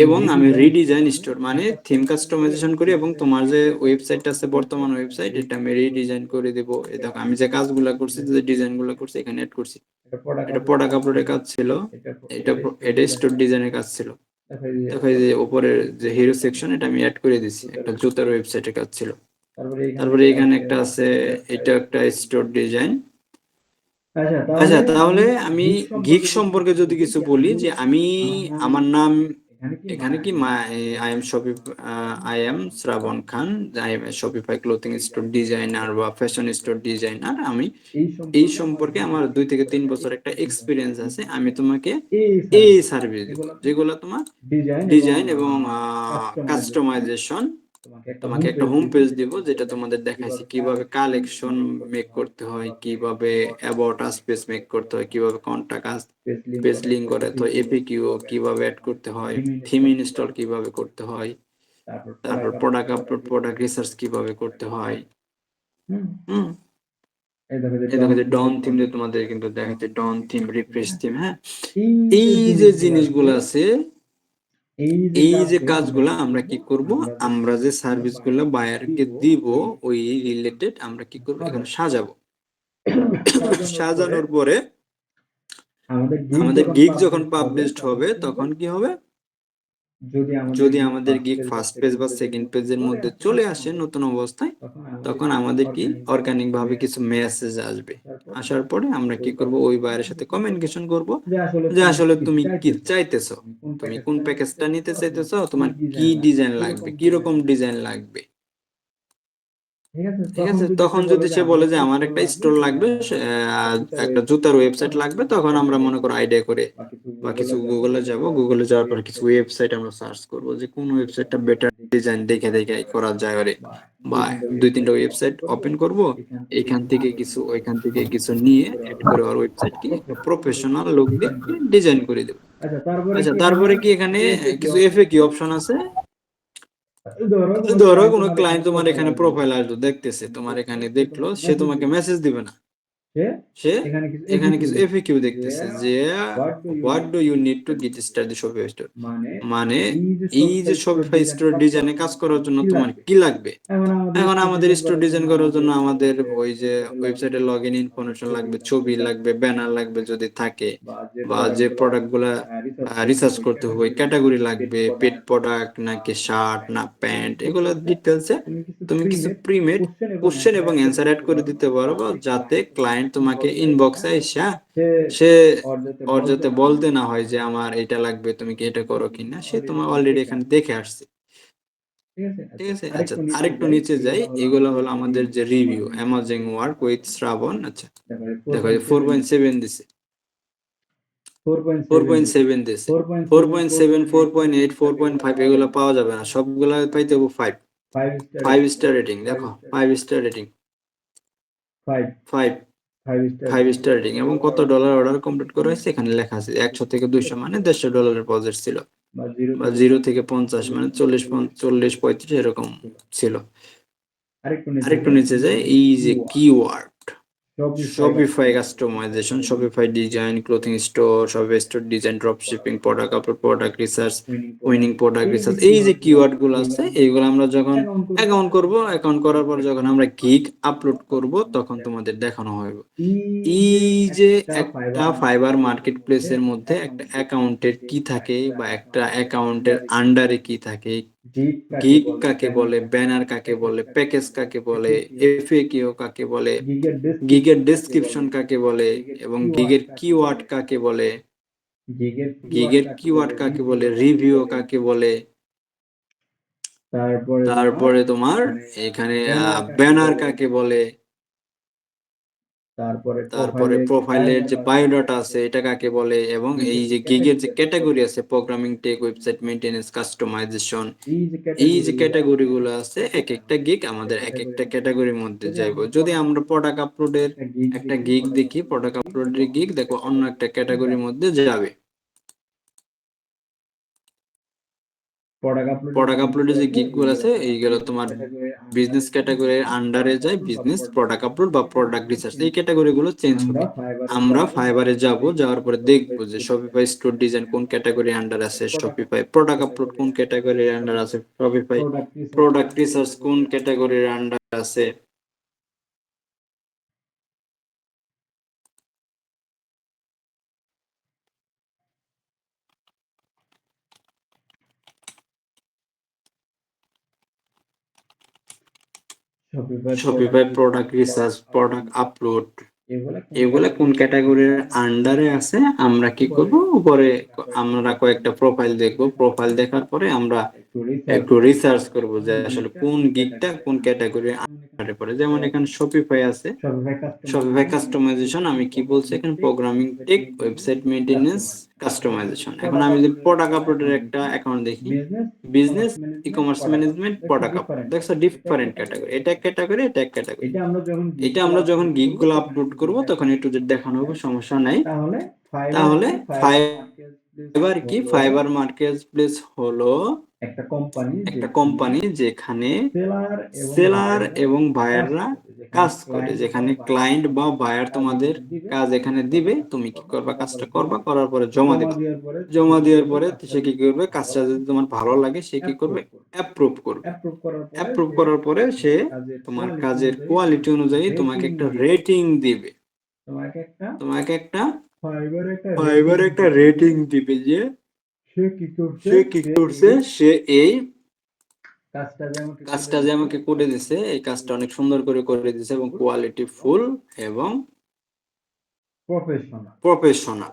এবং আমি রিডিজাইন স্টোর মানে থিম কাস্টমাইজেশন করি, এবং তোমার যে ওয়েবসাইট আছে, বর্তমান ওয়েবসাইট, এটা আমি রিডিজাইন করে দেব। এই দেখো আমি যে কাজগুলো করছি, যে ডিজাইনগুলো করছি, এখানে অ্যাড করছি। এটা প্রোডাক্ট আপলোডের কাজ ছিল, এটা এটা স্টোর ডিজাইনের কাজ ছিল। দেখো এই যে উপরের যে হিরো সেকশন, এটা আমি অ্যাড করে দিছি, একটা জুতার ওয়েবসাইটের কাজ ছিল। তারপরে এখানে একটা আছে, এটা একটা স্টোর ডিজাইন। আচ্ছা তাহলে আমি গিগ সম্পর্কে যদি কিছু বলি, যে আমি, আমার নাম এখানে কি, I am Shopee, I am Shrabon Khan, I am Shopify clothing store designer বা ফ্যাশন স্টোর ডিজাইনার। আমি এই সম্পর্কে আমার 2 থেকে 3 বছর একটা এক্সপিরিয়েন্স আছে। আমি তোমাকে এই সার্ভিস দিব, যেগুলো তোমার ডিজাইন এবং কাস্টমাইজেশন। তোমাকে একটা হোম পেজ দিব, যেটা তোমাদের দেখাইছি কিভাবে কালেকশন মেক করতে হয়, কিভাবে অ্যাবাউট আস পেজ মেক করতে হয়, কিভাবে কন্টাক্ট আস পেজ লিংক করে, তো এপিকিউ কিভাবে অ্যাড করতে হয়, থিম ইনস্টল কিভাবে করতে হয়, তারপর প্রোডাক্ট আপলোড, প্রোডাক্ট রিসার্চ কিভাবে করতে হয়। হুম, এই দেখো যে ডন থিম, যে তোমাদের কিন্তু দেখাচ্ছে ডন থিম, রিফ্রেশ থিম, হ্যাঁ। এই যে জিনিসগুলো আছে, এই যে কাজগুলা আমরা কি করব, আমরা যে সার্ভিসগুলো বায়ারকে দিব, ওই রিলেটেড আমরা কি করব, এখানে সাজাবো। সাজানোর পরে আমাদের গিগ যখন পাবলিশড হবে, তখন কি হবে, যদি আমাদের গিগ ফার্স্ট পেজ বা সেকেন্ড পেজের মধ্যে চলে আসে নতুন অবস্থায়, তখন আমাদের কি অর্গানিক ভাবে কিছু মেসেজ আসবে। আসার পরে আমরা কি করব, ওই বায়ারের সাথে কমিউনিকেশন করব, যে আসলে তুমি কি চাইতেছো, তুমি কোন প্যাকেজটা নিতে চাইতেছো, তোমার কি ডিজাইন লাগবে, কি রকম ডিজাইন লাগবে। ঠিক আছে, তখন যদি সে বলে যে আমার একটা স্টোর লাগবে, একটা জুতার ওয়েবসাইট লাগবে, তখন আমরা মনে করো আইডিয়া করে বা কিছু গুগলে যাব, গুগলে যাওয়ার পর কিছু ওয়েবসাইট আমরা সার্চ করব, যে কোন ওয়েবসাইটটা বেটার ডিজাইন দেখে দেখে করা যায় ওরে, বা 2-3টা ওয়েবসাইট ওপেন করব, এখান থেকে কিছু ওইখান থেকে কিছু নিয়ে এড করে আর ওয়েবসাইট কি একটা প্রফেশনাল লুক দিয়ে ডিজাইন করে দেব। আচ্ছা তারপরে কি এখানে কিছু এফএকিউ অপশন আছে। ধরো কোনো ক্লায়েন্ট তোমার এখানে প্রোফাইল আসলো, দেখতেছে, তোমার এখানে দেখলো, সে তোমাকে মেসেজ দিবে না, সে এখানে কিছু এফএকিউ দেখতেছে, যে what do you need to get started Shopify store, মানে এই যে শপিফাই স্টোর ডিজাইনে কাজ করার জন্য তোমার কি লাগবে। এখন আমাদের স্টোর ডিজাইন করার জন্য আমাদের ওই যে ওয়েবসাইটে লগ ইন ইনফরমেশন লাগবে, ছবি লাগবে, ব্যানার লাগবে যদি থাকে, বা যে প্রোডাক্ট গুলা রিসার্চ করতে হবে, ক্যাটাগরি লাগবে, পেট প্রোডাক্ট নাকি শার্ট না প্যান্ট, এগুলো ডিটেলসে তুমি কিছু প্রিমেড কোশ্চেন এবং অ্যান্সার অ্যাড করে দিতে পারবো, যাতে ক্লায়েন্ট তোমাকে ইনবক্সে এসে সে ওর যাতে বলতে না হয় যে আমার এটা লাগবে, তুমি কি এটা করো কিনা, সে তোমার অলরেডি এখানে দেখে আসছে। ঠিক আছে, আচ্ছা আরেকটু নিচে যাই, এগুলো হলো আমাদের যে রিভিউ, অ্যামাজিং ওয়ার্ক উইথ শ্রাবণ। আচ্ছা দেখো 4.7 দিছে, 4.7 দিছে, 4.7, 4.8, 4.5 এগুলো পাওয়া যাবে না, সবগুলা পাইতে হবে 5। 5 স্টার রেটিং, দেখো 5 স্টার রেটিং, 5 5 স্টার রেটিং, এবং কত ডলার অর্ডার কমপ্লিট করা হয়েছে এখানে লেখা আছে, 100 থেকে 200 মানে $150 প্রজেক্ট ছিল, বা 0 থেকে 50 মানে 40, 35 এরকম ছিল। আরেকটু নিচে যায়, এই যে keyword, Shopify customization, Shopify design, clothing store, Shopify store design, drop shipping, product upload, product research, winning product research, এই যে কিওয়ার্ড গুলো আছে এইগুলো আমরা যখন অ্যাকাউন্ট করব, অ্যাকাউন্ট করার পর যখন আমরা গিগ আপলোড করব তখন তোমাদের দেখানো হবে এই যে একটা ফাইবার মার্কেট প্লেসের মধ্যে একটা অ্যাকাউন্টের কি থাকে বা একটা অ্যাকাউন্টের আন্ডারে কি থাকে, গিগ কাকে বলে, ব্যানার কাকে বলে, প্যাকেজ কাকে বলে, এফএকিউ কাকে বলে, গিগের ডেসক্রিপশন কাকে বলে এবং গিগের কিওয়ার্ড কাকে বলে, রিভিউ কাকে বলে, তারপরে তোমার এখানে ব্যানার কাকে বলে, তারপরে প্রোফাইলের যে বায়োডাটা আছে এটা কাকে বলে, এবং এই যে গিগের যে ক্যাটাগরি আছে, programming, tech, website maintenance, customization, এই যে ক্যাটাগরি গুলো আছে এক একটা গিগ আমাদের এক একটা ক্যাটাগরির মধ্যে যাইবো। যদি আমরা প্রোডাক্ট আপলোডের একটা গিগ দেখি, প্রোডাক্ট আপলোডের গিগ দেখো অন্য একটা ক্যাটাগরির মধ্যে যাবে। প্রোডাক্ট আপলোডের যে গিগ গুলো আছে এইগুলো তোমার বিজনেস ক্যাটাগরির আন্ডারে যায়, বিজনেস, প্রোডাক্ট আপলোড বা প্রোডাক্ট রিসার্চ, এই ক্যাটাগরি গুলো চেঞ্জ হবে। আমরা ফাইবারে যাব, যাওয়ার পরে দেখবো যে শপিফাই স্টোর ডিজাইন কোন ক্যাটাগরি আন্ডার আছে, শপিফাই প্রোডাক্ট আপলোড কোন ক্যাটাগরির আন্ডার আছে, শপিফাই প্রোডাক্ট রিসার্চ কোন ক্যাটাগরির আন্ডার আছে। Shopify product research, product upload, এগুলা কোন ক্যাটাগরির আন্ডারে আছে। আমরা কি করব, উপরে আমরা কয়েকটা প্রোফাইল দেখব, প্রোফাইল দেখার পরে আমরা একটু রিসার্চ করব যে আসলে কোন গিগটা কোন ক্যাটাগরির আন্ডারে পড়ে। যেমন এখানে শপিফাই আছে, শপিফাই কাস্টমাইজেশন, আমি কি বলছি এখানে, programming, tech, website maintenance, customization. এখন আমি যদি প্রোডাক্ট আপলোডের একটা অ্যাকাউন্ট দেখি, business, e commerce management, product upload, দেখছো ডিফারেন্ট ক্যাটাগরি, এটা এক ক্যাটাগরি, এটা এক ক্যাটাগরি। এটা আমরা যখন গিগ গুলো আপলোড করব তখন একটু যে দেখানো হবে, সমস্যা নাই। তাহলে ফাইবার কি, ফাইবার মার্কেট প্লেস হলো একটা কোম্পানি যেখানে সেলার এবং বায়াররা কাজ করে, যেখানে ক্লায়েন্ট বা বায়ার তোমাদের কাজ এখানে দিবে, তুমি কি করবা, কাজটা করবা, করার পরে জমা দিবা, জমা দেওয়ার পরে সে কি করবে, কাজটা যদি তোমার ভালো লাগে সে কি করবে, অ্যাপ্রুভ করবে, অ্যাপ্রুভ করার পরে সে তোমার কাজের কোয়ালিটি অনুযায়ী তোমাকে একটা রেটিং দিবে, তোমাকে একটা ফাইবার একটা রেটিং দিবে যে সে কি করছে, সে এই কাজটা যে আমাকে করে দিছে, এই কাজটা অনেক সুন্দর করে করে দিছে এবং কোয়ালিটি ফুল এবং প্রফেশনাল।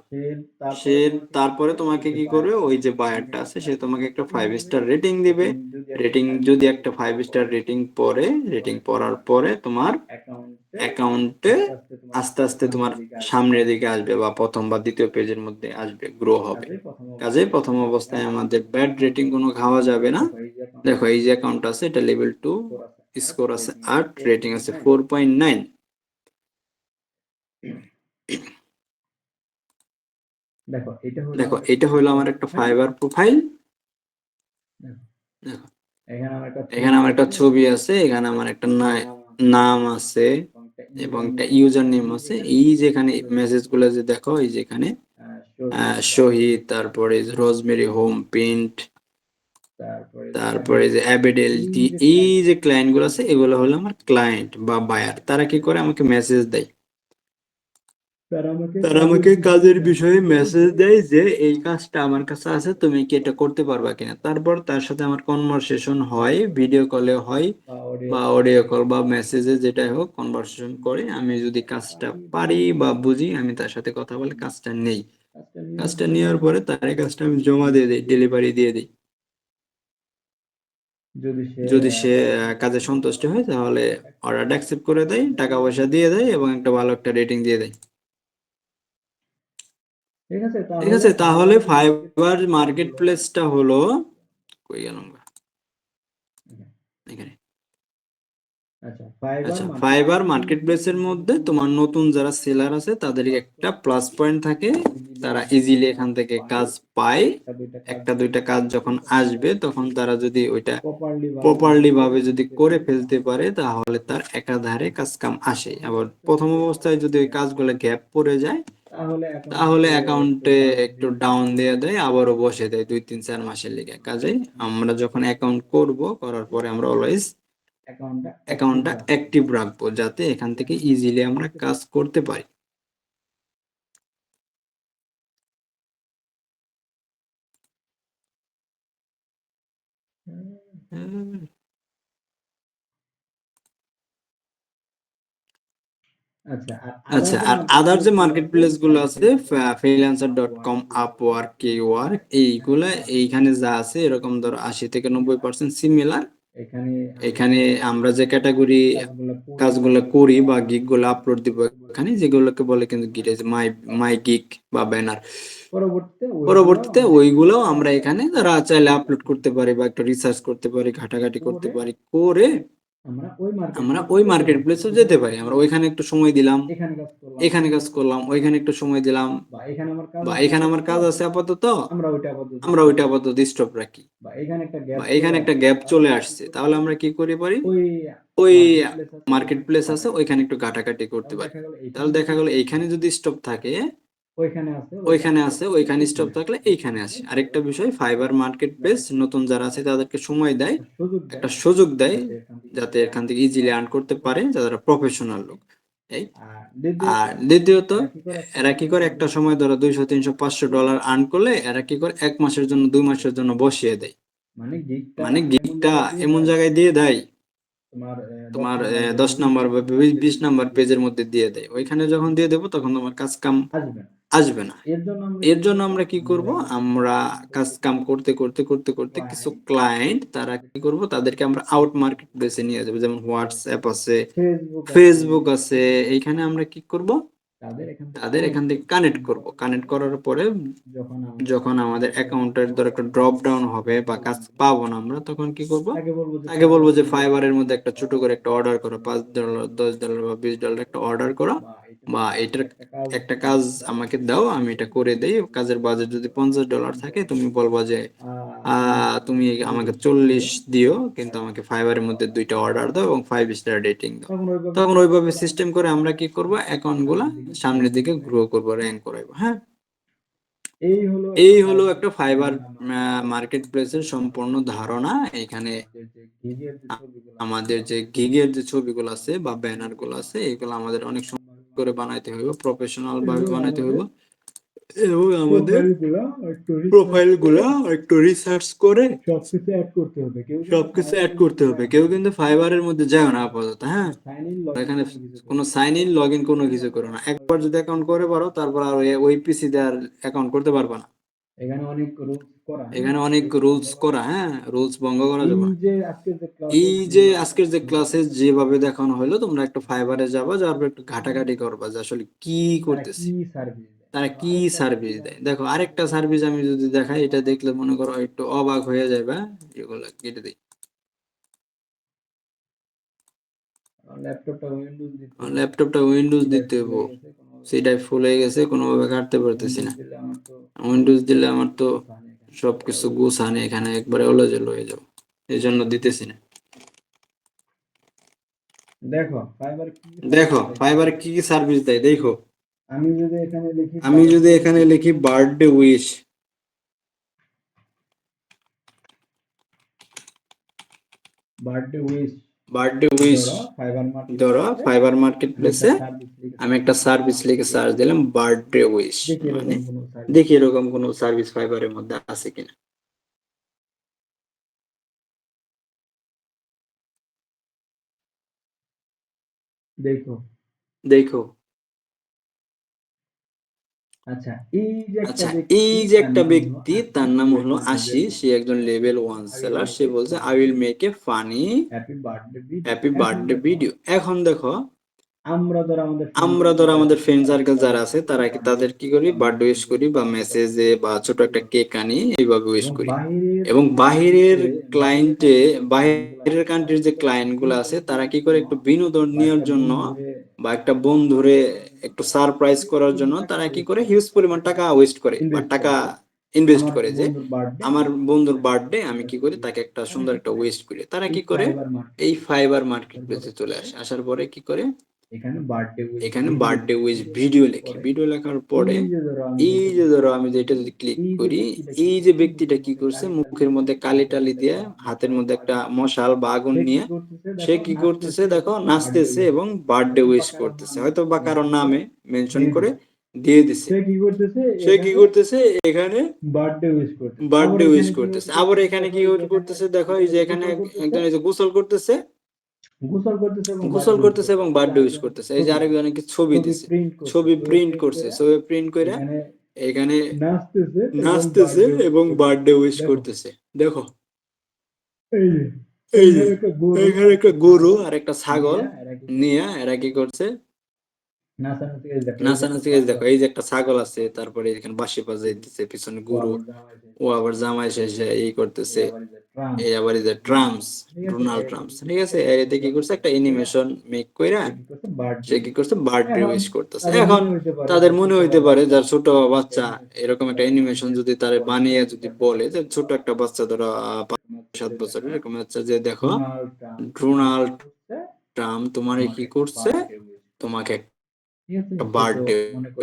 সে তারপরে তোমাকে কি করবে, ওই যে বায়ারটা আছে সে তোমাকে একটা 5 স্টার রেটিং দিবে। রেটিং যদি একটা 5 স্টার রেটিং পরে, রেটিং পড়ার পরে তোমার অ্যাকাউন্টে আস্তে আস্তে তোমার সামনের দিকে আসবে বা প্রথম বা দ্বিতীয় পেজের মধ্যে আসবে, গ্রো হবে। কাজে প্রথম অবস্থায় আমাদের ব্যাড রেটিং কোনো খাওয়া যাবে না। দেখো এই যে অ্যাকাউন্ট আছে এটা লেভেল 2, স্কোর আছে 8, রেটিং আছে 4.9। দেখো এটা হলো আমার একটা ফাইবার প্রোফাইল। দেখো এখানে আমার একটা ছবি আছে, এখানে আমার একটা নাম আছে এবং একটা ইউজার নেম আছে। এই যে এখানে মেসেজ গুলো যে দেখো, এই যে এখানে শহীদ, তারপরে রোজমেরি হোম পেইন্ট, তারপরে যে অ্যাবেডেলটি, এই যে ক্লায়েন্ট গুলো আছে এগুলো হলো আমার ক্লায়েন্ট বা বায়ার। তারা কি করে, আমাকে মেসেজ দেয়, তারা আমাকে কাজের বিষয়ে মেসেজ দেয় যে এই কাজটা আমার কাছে আছে, তুমি কি এটা করতে পারবা কিনা। তারপর তার সাথে আমার কনভারসেশন হয়, ভিডিও কলে হয় বা অডিও কল বা মেসেজে, যেটাই হোক কনভারসেশন করে। আমি যদি কাজটা পারি বা বুঝি আমি তার সাথে কথা বলে কাজটা নেই। কাজটা নেওয়ার পরে তার এই কাজটা আমি জমা দিয়ে দিই, ডেলিভারি দিয়ে দিই। যদি সে কাজে সন্তুষ্ট হয় তাহলে অর্ডারটা অ্যাকসেপ্ট করে দেয়, টাকা পয়সা দিয়ে দেয় এবং একটা ভালো একটা রেটিং দিয়ে দেয়। ঠিক আছে, তাহলে ফাইবার মার্কেট প্লেসটা হলো, কই গেলাম, এখানে আচ্ছা, ফাইবার মার্কেট প্লেসের মধ্যে তোমার নতুন যারা সেলার আছে তাদের একটা প্লাস পয়েন্ট থাকে, তারা ইজিলি এখান থেকে কাজ পায়। একটা দুইটা কাজ যখন আসবে তখন তারা যদি ওইটা প্রপারলি ভাবে যদি করে ফেলতে পারে তাহলে তার একাধারে কাজ কাম আসে। আবার প্রথম অবস্থায় যদি ওই কাজগুলো গ্যাপ পড়ে যায় তাহলে অ্যাকাউন্টে একটু ডাউন দিয়ে দেয়, আবারও বসে দেয় 2-3-4 মাসের লেগে। কাজে আমরা যখন অ্যাকাউন্ট করব, করার পরে আমরা অলওয়েজ অ্যাকাউন্টটা অ্যাক্টিভ রাখবো যাতে এখান থেকে ইজিলি আমরা কাজ করতে পারি। আচ্ছা, আর আদার যে মার্কেট প্লেস গুলো আছে, freelancer.com, আপওয়ার্ক, কেওয়ার্ক, এইগুলা এইখানে যা আছে এরকম ধরো 80-90% সিমিলার। এখানে আমরা যে ক্যাটাগরি কাজগুলো করি বা গিগ গুলো আপলোড দিব এখানে, যেগুলোকে বলে কিন্তু গিগ, মাই মাই গিগ বা ব্যানার, পরবর্তীতে ওইগুলো আমরা এখানে যারা চাইলে আপলোড করতে পারি বা একটু রিসার্চ করতে পারি, ঘাটাঘাটি করতে পারি, করে আমরা ওই মার্কেট প্লেসে যেতে পারি। আমরা ওইখানে একটু সময় দিলাম, এখানে কাজ করলাম, ওইখানে একটু সময় দিলাম, বা এখানে আমার কাজ আছে আপাতত, আমরা ওইটা আপাতত স্টপ রাখি, বা এখানে একটা গ্যাপ চলে আসছে, তাহলে আমরা কি করে পারি, ওই মার্কেট প্লেস আছে ওইখানে একটু ঘাটাঘাটি করতে পারি। তাহলে দেখা গেল এইখানে যদি স্টপ থাকে ওইখানে আছে, ওইখানে স্টপ থাকলে এইখানে আসে। আরেকটা বিষয়, ফাইবার মার্কেট প্লেস নতুন যারা আছে তাদেরকে সময় দেয়, একটা সুযোগ দেয় যাতে এখান থেকে ইজিলি আর্ন করতে পারে যারা প্রফেশনাল লোক। এই আর দ্বিতীয়ত এরা কি করে, একটা সময় ধরো $200-300-500 আর্ন করলে এরা কি করে 1 মাসের জন্য 2 মাসের জন্য বসিয়ে দেয়। মানে গিগটা এমন জায়গায় দিয়ে দেয় তোমার 10 নাম্বার বা 20 নাম্বার পেজের মধ্যে দিয়ে দেয়। ওইখানে যখন দিয়ে দেবো তখন তোমার কাজ কাম আসবে না। এর জন্য আমরা কি করব, আমরা কাজ কাম করতে করতে করতে করতে কিছু ক্লায়েন্ট তারা কি করব, তাদেরকে আমরা আউট মার্কেট প্লেসে নিয়ে যাবো। যেমন হোয়াটসঅ্যাপ আছে, ফেসবুক আছে, এইখানে আমরা কি করব, তাদের এখান থেকে কানেক্ট করব। কানেক্ট করার পরে যখন আমাদের অ্যাকাউন্টের ধর একটা ড্রপ ডাউন হবে বা কাজ পাবো না আমরা, তখন কি করব, তাকে বলবো যে ফাইবারের মধ্যে একটা ছোট করে একটা অর্ডার করো, $5, $10 বা $20 একটা অর্ডার করো, বা এটার একটা কাজ আমাকে দাও, আমি এটা করে দেই। কাজের বাজেট যদি $50 থাকে, তুমি বলবা যে তুমি আমাকে 40 দিও, কিন্তু আমাকে ফাইবারের মধ্যে 2টা অর্ডার দাও এবং 5 স্টার রেটিং দাও। তখন ওইভাবে সিস্টেম করে আমরা কি করব, অ্যাকাউন্ট গুলা সামনের দিকে গ্রো করবো, র্যাঙ্ক করাইবো। হ্যাঁ, এই হলো একটা ফাইবার মার্কেট প্লেসের সম্পূর্ণ ধারণা। এখানে আমাদের যে গিগের যে ছবিগুলো আছে বা ব্যানার গুলো আছে, এগুলো আমাদের অনেক সুন্দর করে বানাইতে হইব, প্রফেশনাল ভাবে বানাইতে হইব, এবং আমাদের প্রোফাইল গুলা একটু রিসার্চ করে সবকিছু অ্যাড করতে হবে। কেউ কিন্তু ফাইবারের মধ্যে যায় না আপাতত। হ্যাঁ, এখানে কোনো সাইন ইন লগ ইন কোনো কিছু করো না। একবার যদি অ্যাকাউন্ট করে পারো, তারপর আর ওই পিসি দিয়ে আর অ্যাকাউন্ট করতে পারবা না। এখানে অনেক রুলস করা, হ্যাঁ, রুলস ভঙ্গ করা যাবে না। এই যে আজকের যে ক্লাসে যেভাবে দেখানো হলো, তোমরা একটু ফাইবারে যাবা, যাওয়ার পর একটু ঘাটাঘাটি করবা যে আসলে কি করতেছি, তারা কি সার্ভিস দেয়। দেখো, আরেকটা সার্ভিস আমি যদি দেখাই, এটা দেখলে মনে করো একটু অবাক হয়ে যাবে। এগুলো কেটে দিই, ল্যাপটপটা উইন্ডোজ দিতে হইব, সেটাই ফুল হয়ে গেছে, কোনোভাবে কাটতে পারতেছি না। উইন্ডোজ দিলে আমার তো সবকিছু গুছানে এখানে একবারে ওলজল হয়ে যাবে, এই জন্য দিতেছি না। দেখো ফাইবার কি কি সার্ভিস দেয়, দেখো। আমি যদি এখানে লিখি বার্থডে উইশ, বার্থডে উইশ ধরো ফাইবার মার্কেট প্লেসে আমি একটা সার্ভিস লিখে সার্চ দিলাম বার্থডে উইশ, মানে দেখি এরকম কোনো সার্ভিস ফাইবারের মধ্যে আছে কিনা। দেখো, আচ্ছা, এই যে একটা ব্যক্তি, তার নাম হলো আশিস, সে একজন লেভেল 1 সেলার। সে বলছে I will make a funny happy birthday video. এখন দেখো, আমরা ধরো আমাদের ফ্রেন্ড সার্কেল যারা আছে তারা তাদের কি করি, বার্থডে উইশ করি বা মেসেজে বা ছোট একটা কেক আনি, এইভাবে উইশ করি। এবং বাহিরের ক্লায়েন্টে, বাহিরের কান্ট্রির যে ক্লায়েন্ট গুলো আছে তারা কি করে, একটু বিনোদন নেওয়ার জন্য বা একটা বন্ধুরে একটু সারপ্রাইজ করার জন্য তারা কি করে, হিউজ পরিমাণ টাকা ওয়েস্ট করে বা টাকা ইনভেস্ট করে। যে আমার বন্ধুর বার্থডে, আমি কি করি, তাকে একটা সুন্দর একটা ওয়েস্ট করি। তারা কি করে, এই ফাইবার মার্কেট প্লেসে চলে আসে। আসার পরে কি করে, এখানে বার্থডে উইশ ভিডিও লেখে। ভিডিও লেখার পরে এই যে ধরো আমি যেটা যদি ক্লিক করি, এই যে ব্যক্তিটা কি করছে, মুখের মধ্যে কালি টালি দিয়ে, হাতের মধ্যে একটা মশাল বা আগুন নিয়ে সে কি করতেছে দেখো, নাচতেছে এবং বার্থডে উইশ করতেছে, হয়তো বা কারোর নামে মেনশন করে দিয়ে দিছে। সে কি করতেছে এখানে, বার্থডে উইশ করতেছে। আবার এখানে কি করতেছে দেখো, এই যে এখানে একজন এই যে গোসল করতেছে, গোসল করতেছে এবং বার্থডে উইশ করতেছে। এই যে আরেকজনকে ছবি দিছে, ছবি প্রিন্ট করছে, ছবি প্রিন্ট করে এখানে নাচতেছে এবং বার্থডে উইশ করতেছে। দেখো এই যে এখানে একটা গরু আর একটা ছাগল নিয়ে এরা কি করছে, নাচানাচি। এই দেখো, এই যে একটা ছাগল আছে, তারপরে এখানে বাঁশি বাজাইতেছে, পিছনে গরু, ও আবার জামাই শেষে এই করতেছে। এই আবার এই যে ট্রাম্পস, ডোনাল্ড ট্রাম্পস, ঠিক আছে, এতে কি করছে, একটা অ্যানিমেশন মেক কইরা সে কি করছে, বার্থডে উইশ করতেছে। এখন তাদের মনে হইতে পারে, যার ছোট বাচ্চা, এরকম একটা অ্যানিমেশন যদি তারে বানিয়ে যদি বলে, যে ছোট একটা বাচ্চা ধরো 5-7 বছরের, এরকম হচ্ছে যে দেখো, ডোনাল্ড ট্রাম্প তোমার কি করছে, তোমাকে একটা বার্থডে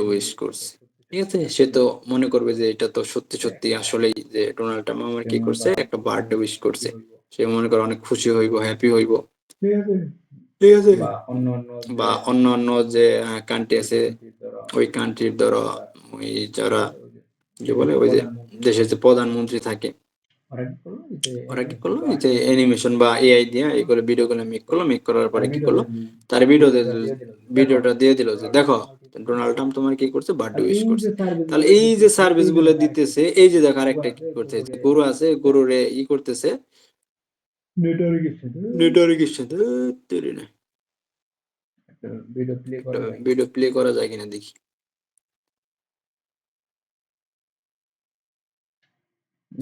উইশ করছে। ঠিক আছে, সে তো মনে করবে যে এটা তো সত্যি সত্যি আসলেই যে ডোনাল্ড ট্রাম্প আমার কি করছে, একটা বার্থডে উইশ করছে। সে মনে করে অনেক খুশি হইব, হ্যাপি হইব। ঠিক আছে, বা অন্য অন্য যে কান্ট্রি আছে, ওই কান্ট্রির ধরো ওই যারা যে বলে, ওই যে দেশের যে প্রধানমন্ত্রী থাকে, ওরা কি করলো, এই যে অ্যানিমেশন বা এআই দিয়ে এই করে ভিডিও গুলো মেক করলো, মেক করার পরে কি করলো, তার ভিডিওটা দিয়ে দিল যে দেখো, ডোনাল্ড ট্রাম্প তোমার কি করছে, বার্থডে উইশ করছে। তাহলে এই যে সার্ভিস গুলো দিতেছে, এই যে দেখো আরেকটা কি করছে, যে গরু আছে, গরুরে ই করতেছে, নেটওয়ার্কের সাথে তৈরি না, ভিডিও প্লে করা যায় কিনা দেখি।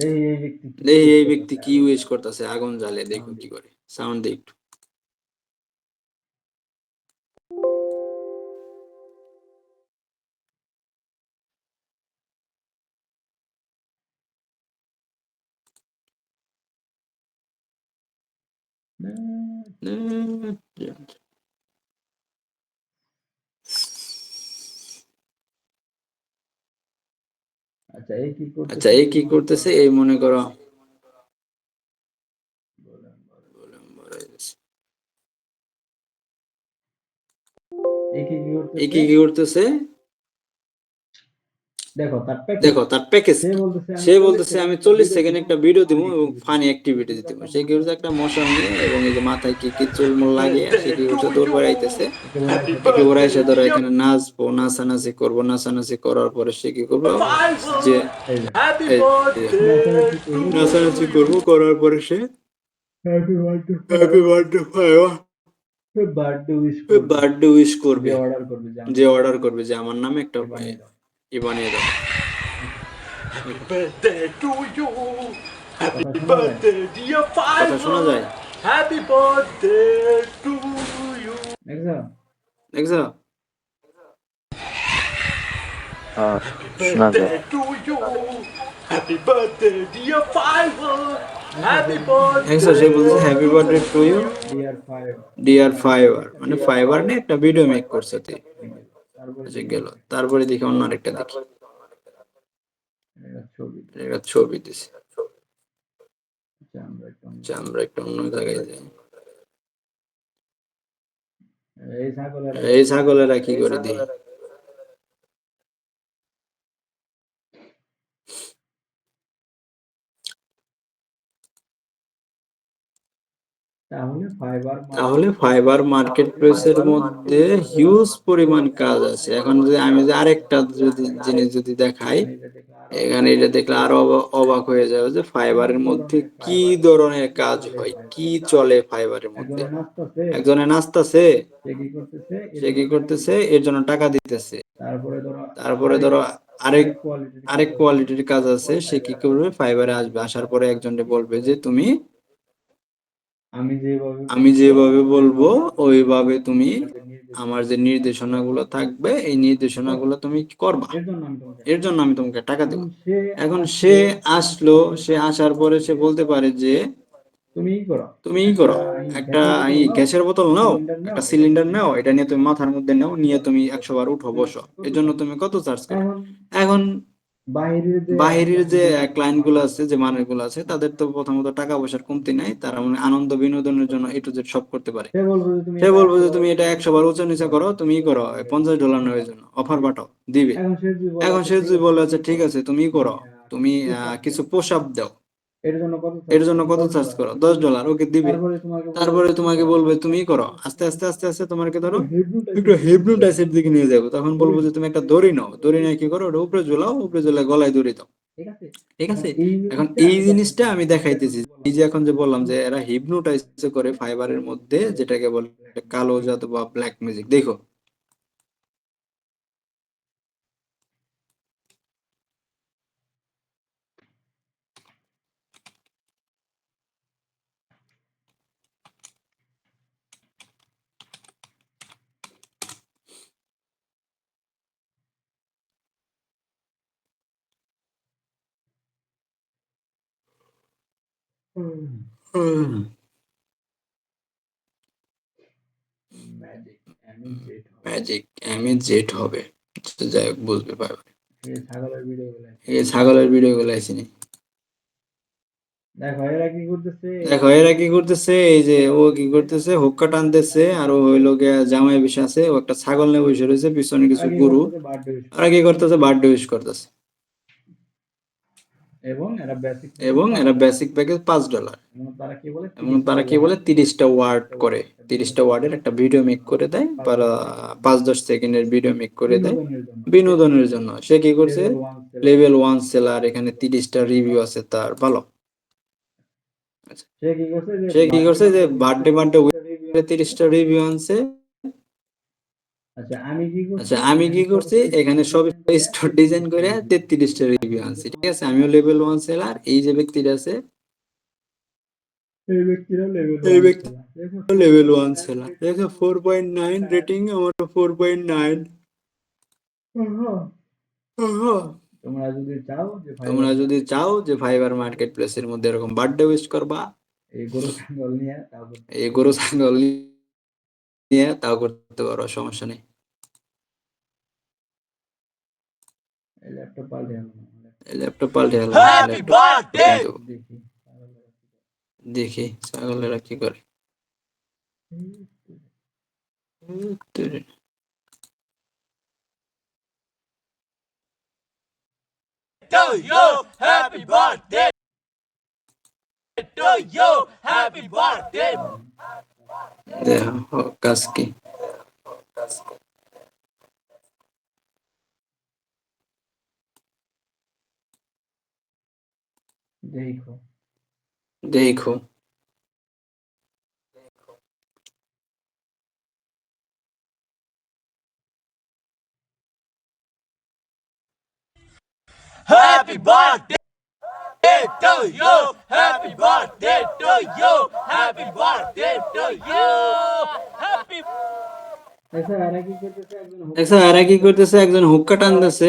দেখি এই ব্যক্তি কি ইউজ করতেছে, আগুন জ্বালে, দেখো কি করে, সাউন্ড দেই একটু। আচ্ছা, এই কি করতেছে, এই মনে করো, এই কি করতেছে দেখো, তার প্যাকেজ কি, সে বলতেছে আমি 40 সেকেন্ড একটা ভিডিও দিব এবং ফানি অ্যাক্টিভিটি দিব। সে কি করছে, একটা মশা নিয়ে এবং এই যে মাথায় কি কি চুলমুল লাগিয়ে সে কি করছে, দৌড় বেড়াইতেছে। একেবারে এসে ধরো এখানে নাচবো, নাচানাচি করবো, নাচানাচি করার পরে সে কি করবো, যে এই নাচানাচি করবো, করার পরে সে হ্যাপি বার্থডে বার্থডে উইশ করবে, যে অর্ডার করবে যে আমার নামে একটা ই বানিয়ে দাও। Happy birthday to you. Happy birthday, dear কথা শোনা Fiverr. যায়, Happy birthday to you. দেখছো? Happy শোনা যায়। birthday to you. Happy birthday, dear Fiverr. Happy দেখছো, সে বলছে birthday happy to birthday to you you. Dear Fiverr, মানে ফাইবার নিয়ে একটা ভিডিও মেক করছে তুই। আচ্ছা, গেল। তারপরে দেখি অন্য আরেকটা দেখি, একটা ছবি দিছে। আচ্ছা, আমরা একটা অন্য জায়গায় যাই। এই ছাগলেরা কি করে দেখি। তাহলে ফাইবার মার্কেট প্লেসের মধ্যে হিউজ পরিমাণ কাজ আছে। এখন যদি আমি যদি আরেকটা যদি জিনিস যদি দেখাই, এখানে এটা দেখলে আরো অবাক হয়ে যাবে যে ফাইবারের মধ্যে কি ধরনের কাজ হয়, কি চলে ফাইবারের মধ্যে। একজনে নাচতেছে, সে কি করতেছে, এর জন্য টাকা দিতেছে। তারপরে ধরো আরেক আরেক কোয়ালিটির কাজ আছে, সে কি করবে, ফাইবারে আসবে, আসার পরে একজনকে বলবে যে তুমি, আমি যেভাবে বলবো ওইভাবে তুমি আমার যে নির্দেশনাগুলো থাকবে এই নির্দেশনাগুলো তুমি করবা, এর জন্য আমি তোমাকে টাকা দেবো। এখন সে আসলো, সে আসার পরে সে বলতে পারে যে তুমিই করো, একটা এই গ্যাসের বোতল নাও, একটা সিলিন্ডার নাও, এটা নিয়ে তুমি মাথার মধ্যে নাও, নিয়ে তুমি 100 বার উঠো বসো, এর জন্য তুমি কত চার্জ করো। এখন বাহিরের যে ক্লায়েন্ট গুলো আছে, যে মানুষগুলো আছে, তাদের তো প্রথমত টাকা পয়সার কমতি নাই, তারা মানে আনন্দ বিনোদনের জন্য এ টু জেড সব করতে পারে। সে বলবো যে তুমি এটা 100 বার উঁচু নিচে করো, তুমি করো, $50 নেওয়ার জন্য অফার পাঠাও, দিবে। এখন সে যদি বলে আচ্ছা ঠিক আছে তুমি করো, তুমি কিছু পুশ আপ দাও, এর জন্য কত চার্জ করো, $10, ওকে দিবে। তারপরে তোমাকে বলবে তুমি করো, আস্তে আস্তে আস্তে আস্তে তোমাকে ধরো একটু হিপনোটাইজের দিকে নিয়ে যাবো, তখন বলবো যে তুমি একটা দড়ি নাও, দড়ি নিয়ে কি করো, ওটা উপরে ঝুলাও, উপরে ঝুলে গলায় দড়ি দাও, ঠিক আছে। এখন এই জিনিসটা আমি দেখাইতেছি, এই যে এখন যে বললাম যে এরা হিপনোটাইজ করে ফাইবারের মধ্যে, যেটাকে বলে কালো জাদু বা ব্ল্যাক ম্যাজিক, দেখো। ম্যাজিক জেট হবে, যাই হোক বুঝতে পারবে। এই ছাগলের ভিডিও গুলো আসেনি। দেখো এরা কি করতেছে, এই যে ও কি করতেছে, হুক্কা টানতেছে, আর ও হইলো গিয়া জামাই বসে আছে, ও একটা ছাগল নিয়ে বসে রয়েছে, পিছনে কিছু গরু। আর কি করতেছে, বার্থডে উইশ করতেছে। এবং এরা বেসিক প্যাকেজ $5, এবং তারা কি বলে 30টা ওয়ার্ড করে, 30টা ওয়ার্ডের একটা ভিডিও মেক করে দেয়, বা 5-10 সেকেন্ডের ভিডিও মেক করে দেয় বিনোদনের জন্য। সে কি করছে, লেভেল 1 সেলার, এখানে 30টা রিভিউ আছে তার, ভালো। আচ্ছা, সে কি করছে যে বার্থডে বার্থডে 30টা রিভিউ আনছে। আচ্ছা আমি কি করছি, এখানে সব স্টোর ডিজাইন করে 33টা রিভিউ আনছি, ঠিক আছে। আমিও লেভেল 1 সেলার, এই যে ব্যক্তিটা আছে, এই ব্যক্তি লেভেল 1 সেলার, দেখো 4.9 রেটিং, আমার 4.9। তোমরা যদি চাও যে ফাইবার মার্কেট প্লেসের মধ্যে এরকম বার্থডে উইশ করবা, এই গরু ছাগল নিয়ে, তাও করতে পারো, সমস্যা নেই। ল্যাপটপ পাল্টে গেল, Happy birthday! দেখি ছাগলেরা কি করে। To you, happy birthday! To you, happy birthday! দেখো কাজ কি। দেখো Happy birthday to you! Happy birthday to you! Happy birthday to you! Happy দেখছো এরা কি করতেছে, একজন হুক্কা টানতেছে,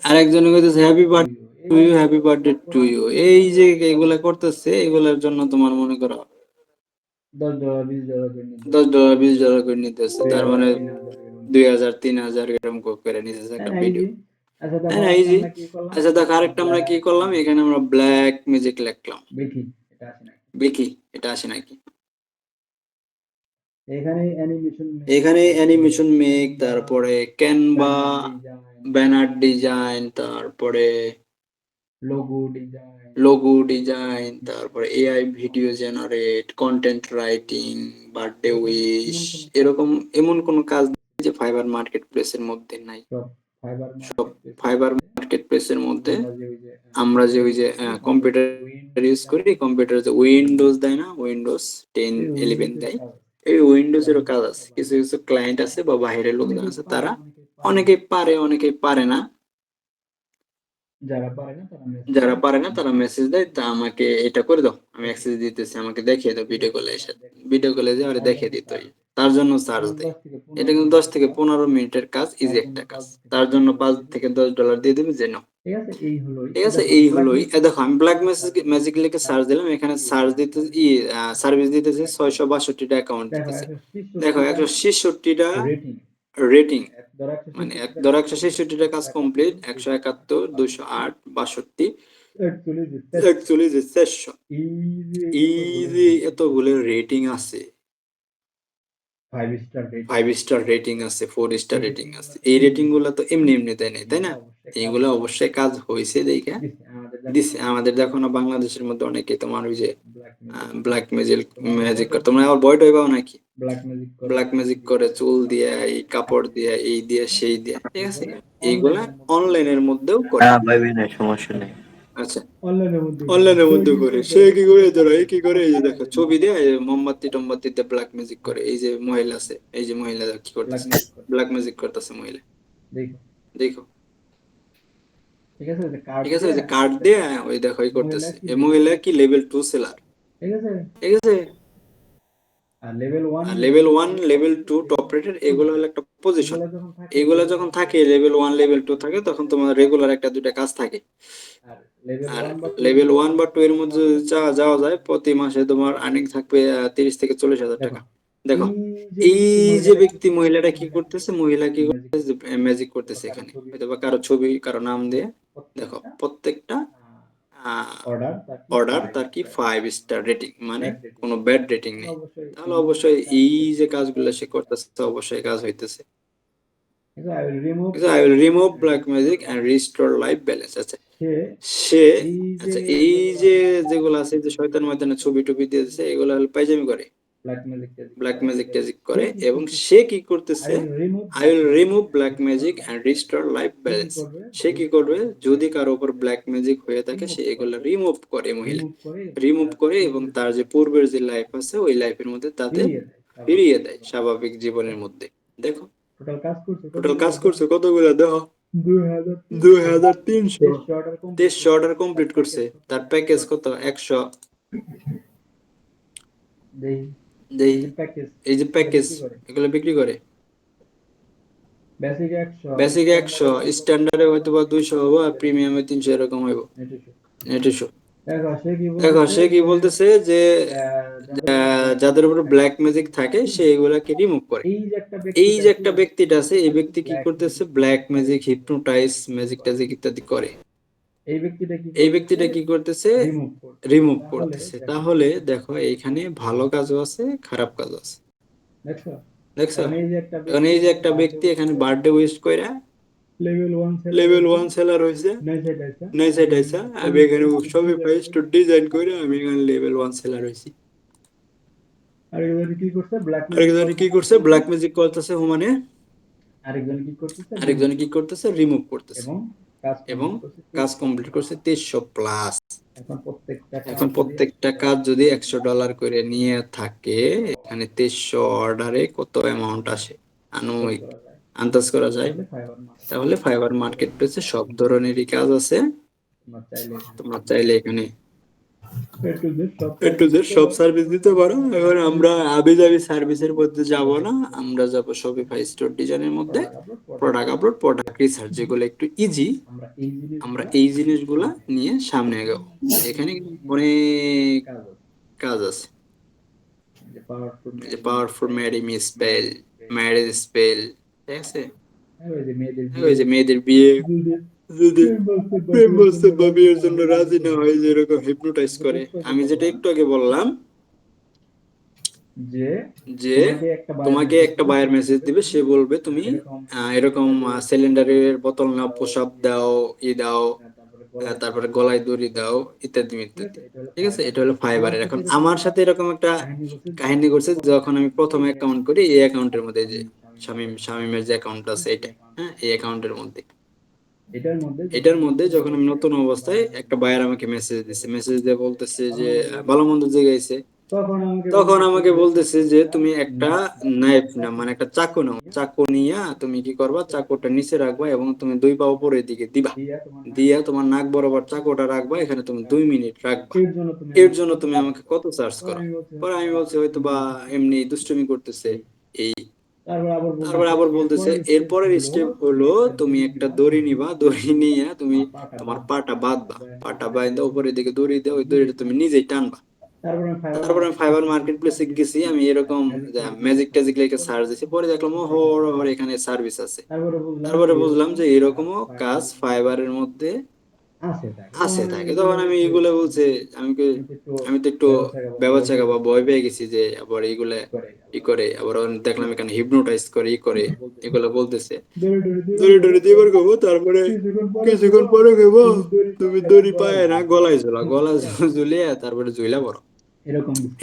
আর একজন কইতেছে happy birthday to you, happy birthday to you. এই যে এগুলা করতেছে, এগুলার জন্য তোমার মনে করো $10, $20 করে নিতেছে, তার মানে 2000-3000 এরকম করে নিতেছে একটা ভিডিও। হ্যাঁ না, ইজি। আচ্ছা দেখো আরেকটা আমরা কি করলাম, এখানে আমরা ব্ল্যাক ম্যাজিক লিখলাম, দেখি এটা আসে নাকি। এখানে অ্যানিমেশন মেক, তারপরে ক্যানভা, ব্যানার ডিজাইন, তারপরে লোগো ডিজাইন, তারপরে AI video generate, content writing, birthday wish, এরকম এমন কোনো কাজ নেই যে ফাইবার মার্কেট প্লেসের মধ্যে নাই। ফাইবার মার্কেট প্লেসের মধ্যে আমরা যে ওই যে কম্পিউটার ইউজ করি, কম্পিউটার যে উইন্ডোজ দেয় না, উইন্ডোজ 10 11 দেয়, এই উইন্ডোজেরও কাজ আছে। কিছু কিছু ক্লায়েন্ট আছে বা বাইরের লোকজন আছে, তারা অনেকেই পারে অনেকেই পারে না। যারা পারে না তারা মেসেজ দেয়, তা আমাকে এটা করে দাও, আমি অ্যাক্সেস দিতেছি, আমাকে দেখিয়ে দাও ভিডিও কলে এসে। ভিডিও কলে যে আরে দেখিয়ে দিতে হয়, তার জন্য চার্জ দেয়। এটা কিন্তু 10 থেকে 15 মিনিটের কাজ, ইজি একটা কাজ। তার জন্য $5 থেকে $10 দিয়ে দেবে যে নাও। ঠিক আছে, এই হলো। দেখো আমি ব্ল্যাক ম্যাজিক লিখে সার্চ দিলাম, এখানে সার্চ দিতে সার্ভিস দিতেছে 662টা অ্যাকাউন্ট দিতেছে। দেখো 166টা রেটিং, মানে ধরো 166টা কাজ কমপ্লিট, 171, 208, 62, 41, 400, এই যে এতগুলো রেটিং আছে, 5 স্টার রেটিং আছে, 4 স্টার রেটিং আছে। এই রেটিং গুলো তো এমনি এমনি দেয় নাই, তাই না? এইগুলো অবশ্যই কাজ হয়েছে দেখে দিছে। আমাদের দেখো না বাংলাদেশের মধ্যে অনেকে তোমার ওই যে ব্ল্যাক ম্যাজিক করে, তোমরা আবার ভয় টয় পাও নাকি? ব্ল্যাক ম্যাজিক করে চুল দিয়ে, এই কাপড় দিয়ে, এই দিয়ে সেই দিয়ে, ঠিক আছে? এইগুলা অনলাইনের মধ্যেও করে। হ্যাঁ ভাই, না সমস্যা নেই। আচ্ছা, অনলাইনের মধ্যে করে। সে কি করে ধরো, এই কি করে, এই যে দেখো ছবি দিয়ে মোমবাতি টোমবাতি দিয়ে ব্ল্যাক ম্যাজিক করে। এই যে মহিলা আছে, এই যে মহিলা কি করতেছে, ব্ল্যাক ম্যাজিক করতেছে মহিলা, দেখো। ঠিক আছে, ওই যে কার্ড দিয়ে ওই দেখো এই করতেছে। এই মহিলা কি লেভেল 2 সেলার, ঠিক আছে? আর লেভেল 1 লেভেল 2 টপ রেটেড, এগুলো হলো একটা পজিশন। এগুলো যখন থাকে লেভেল 1 লেভেল 2 থাকে, তখন তোমার রেগুলার একটা দুইটা কাজ থাকে। আর লেভেল 1 বা 2 এর মধ্যে যদি যাওয়া যায়, প্রতি মাসে তোমার আর্নিং থাকবে 30 থেকে 40,000 টাকা। দেখো এই যে ব্যক্তি, মহিলাটা কি করতেছে, মহিলা কি করতেছে, ম্যাজিক করতেছে। এখানে হয়তো বা কারো ছবি কারো নাম দিয়ে, দেখো প্রত্যেকটা অর্ডার তার কি 5 স্টার রেটিং, মানে কোনো ব্যাড রেটিং নেই। তাহলে অবশ্যই এই যে কাজগুলো সে করতেছে, অবশ্যই কাজ হইতেছে। I will remove black magic and restore life balance. আচ্ছা, সে আচ্ছা এই যে যেগুলো আছে, যে শয়তান ময়দানের ছবি টবি দিয়েছে, এগুলো হলো পাইজামি করে, ব্ল্যাক ম্যাজিক ট্যাজিক করে। এবং সে কি করতেছে, I will remove black magic and restore life balance. সে কি করবে, যদি কারো উপর ব্ল্যাক ম্যাজিক হয়ে থাকে, সে এগুলো রিমুভ করে, মহিলা রিমুভ করে, এবং তার যে পূর্বের যে লাইফ আছে, ওই লাইফের মধ্যে তাদের ফিরিয়ে দেয় স্বাভাবিক জীবনের মধ্যে। দেখো টোটাল কাজ করছে কতগুলো, দেখো 2323 অর্ডার কমপ্লিট করছে। তার প্যাকেজ কত, 100। এই যে প্যাকেজ, এগুলো বিক্রি করে বেসিক 100, স্ট্যান্ডার্ডে হয়তো বা 200 হবো, আর প্রিমিয়ামে 300, এরকম হইব। নেটেশো। দেখো সে কি বলতেছে যে যাদের উপর ব্ল্যাক ম্যাজিক থাকে, সে এগুলাকে রিমুভ করে। এই যে একটা ব্যক্তিটা আছে, এই ব্যক্তি কি করতেছে, ব্ল্যাক ম্যাজিক, হিপনোটাইজ, ম্যাজিক ট্যাজিক ইত্যাদি করে। এই ব্যক্তিটা কি করতেছে, রিমুভ করতেছে। তাহলে দেখো এইখানে ভালো কাজও আছে, খারাপ কাজও আছে। দেখছো, এখন এই যে একটা ব্যক্তি এখানে বার্থডে উইশ কইরা লেভেল 1 সেলার হইছে, নাই সাইড আইসা, আমি এখানে শপিফাই স্টোর ডিজাইন করে আমি এখানে লেভেল 1 সেলার হইছি। আরেকজন কি করছে, ব্ল্যাক ম্যাজিক করতেছে, মানে আরেকজন কি করতেছে, রিমুভ করতেছে, এবং কাজ কমপ্লিট করছে 2300 প্লাস। এখন প্রত্যেকটা কাজ যদি $100 করে নিয়ে থাকে, এখানে 2300 অর্ডারে কত অ্যামাউন্ট আসে আনুমানিক আন্দাজ করা যায়। তাহলে ফাইবার মার্কেট প্লেসে সব ধরনেরই কাজ আছে, তোমরা চাইলে এখানে এ টু জেড সব সার্ভিস দিতে পারো। এখন আমরা আবিজাবি সার্ভিসের মধ্যে যাব না, আমরা যাব শপিফাই স্টোর ডিজাইনের মধ্যে, প্রোডাক্ট আপলোড, প্রোডাক্ট রিসার্চ, যেগুলো একটু ইজি। আমরা এই জিনিসগুলা নিয়ে সামনে এগোবো। এখানে অনেক কাজ আছে, যে পাওয়ারফুল ম্যারিজ স্পেল, ঠিক আছে? ওই যে মেয়েদের বিয়ে যদি প্রেম বিয়ের জন্য রাজি না হয়, যেরকম হিপনোটাইজ করে। আমি যেটা একটু আগে বললাম, যে তোমাকে একটা বায়ার মেসেজ দিবে, সে বলবে তুমি এরকম সিলিন্ডারের বোতল নাও, পোশাক দাও, দাও, তারপরে গলায় দড়ি দাও, ইত্যাদি ইত্যাদি। ঠিক আছে, এটা হলো ফাইবারের। এখন আমার সাথে এরকম একটা কাহিনী ঘটছে, যখন আমি প্রথম অ্যাকাউন্ট করি, এই অ্যাকাউন্টের মধ্যে যে শামিমের যে অ্যাকাউন্ট আছে এটা, হ্যাঁ, এই অ্যাকাউন্টের মধ্যে, এটার মধ্যে যখন আমি নতুন অবস্থায়, একটা বায়ার আমাকে মেসেজ দিছে, মেসেজ দিয়ে বলতেছে যে ভালো মন্দ জিজ্ঞাসা, তখন আমাকে বলতেছে যে তুমি একটা নাইফ না, মানে একটা চাকু নাও, চাকু নিয়া তুমি কি করবা, চাকুটা নিচে রাখবা এবং তুমি দুই পা উপরের দিকে দিবা, দিয়া তোমার নাক বরাবর চাকুটা রাখবা, এখানে তুমি 2 মিনিট রাখবা, এর জন্য তুমি আমাকে কত চার্জ করো। পরে আমি বলছি হয়তো বা এমনি দুষ্টুমি করতেছে এই। তারপর আবার বলতেছে এরপরের স্টেপ হলো তুমি একটা দড়ি নিবা, দড়ি নিয়ে তুমি তোমার পাটা বাঁধবা, পাটা বাঁধা উপরের দিকে দড়ি দিয়ে ওই দড়িটা তুমি নিজেই টানবা। তারপর আমি ফাইবার মার্কেট প্লেসে গেছি, আমি এরকম ম্যাজিক ট্যাজিক লিখে সার্চ দিছি, পরে দেখলাম ও এখানে সার্ভিস আছে। তারপরে বুঝলাম যে এরকমও কাজ ফাইবারের মধ্যে আছে থাকে। তখন আমি এগুলো বলছে, আমি আমি তো একটু ব্যবচ্ছাকা বা ভয় পেয়ে গেছি যে আবার এইগুলা ই করে, আবার দেখলাম এখানে হিপনোটাইজ করে ই করে, এগুলো বলতেছে দড়ি টড়ি দিয়ে এবার খাবো, তারপরে কিছুক্ষণ পরে খাবো, তুমি দড়ি পায় না, গলায় ঝোলা, গলায় ঝুলিয়ে তারপরে ঝুলা বড়,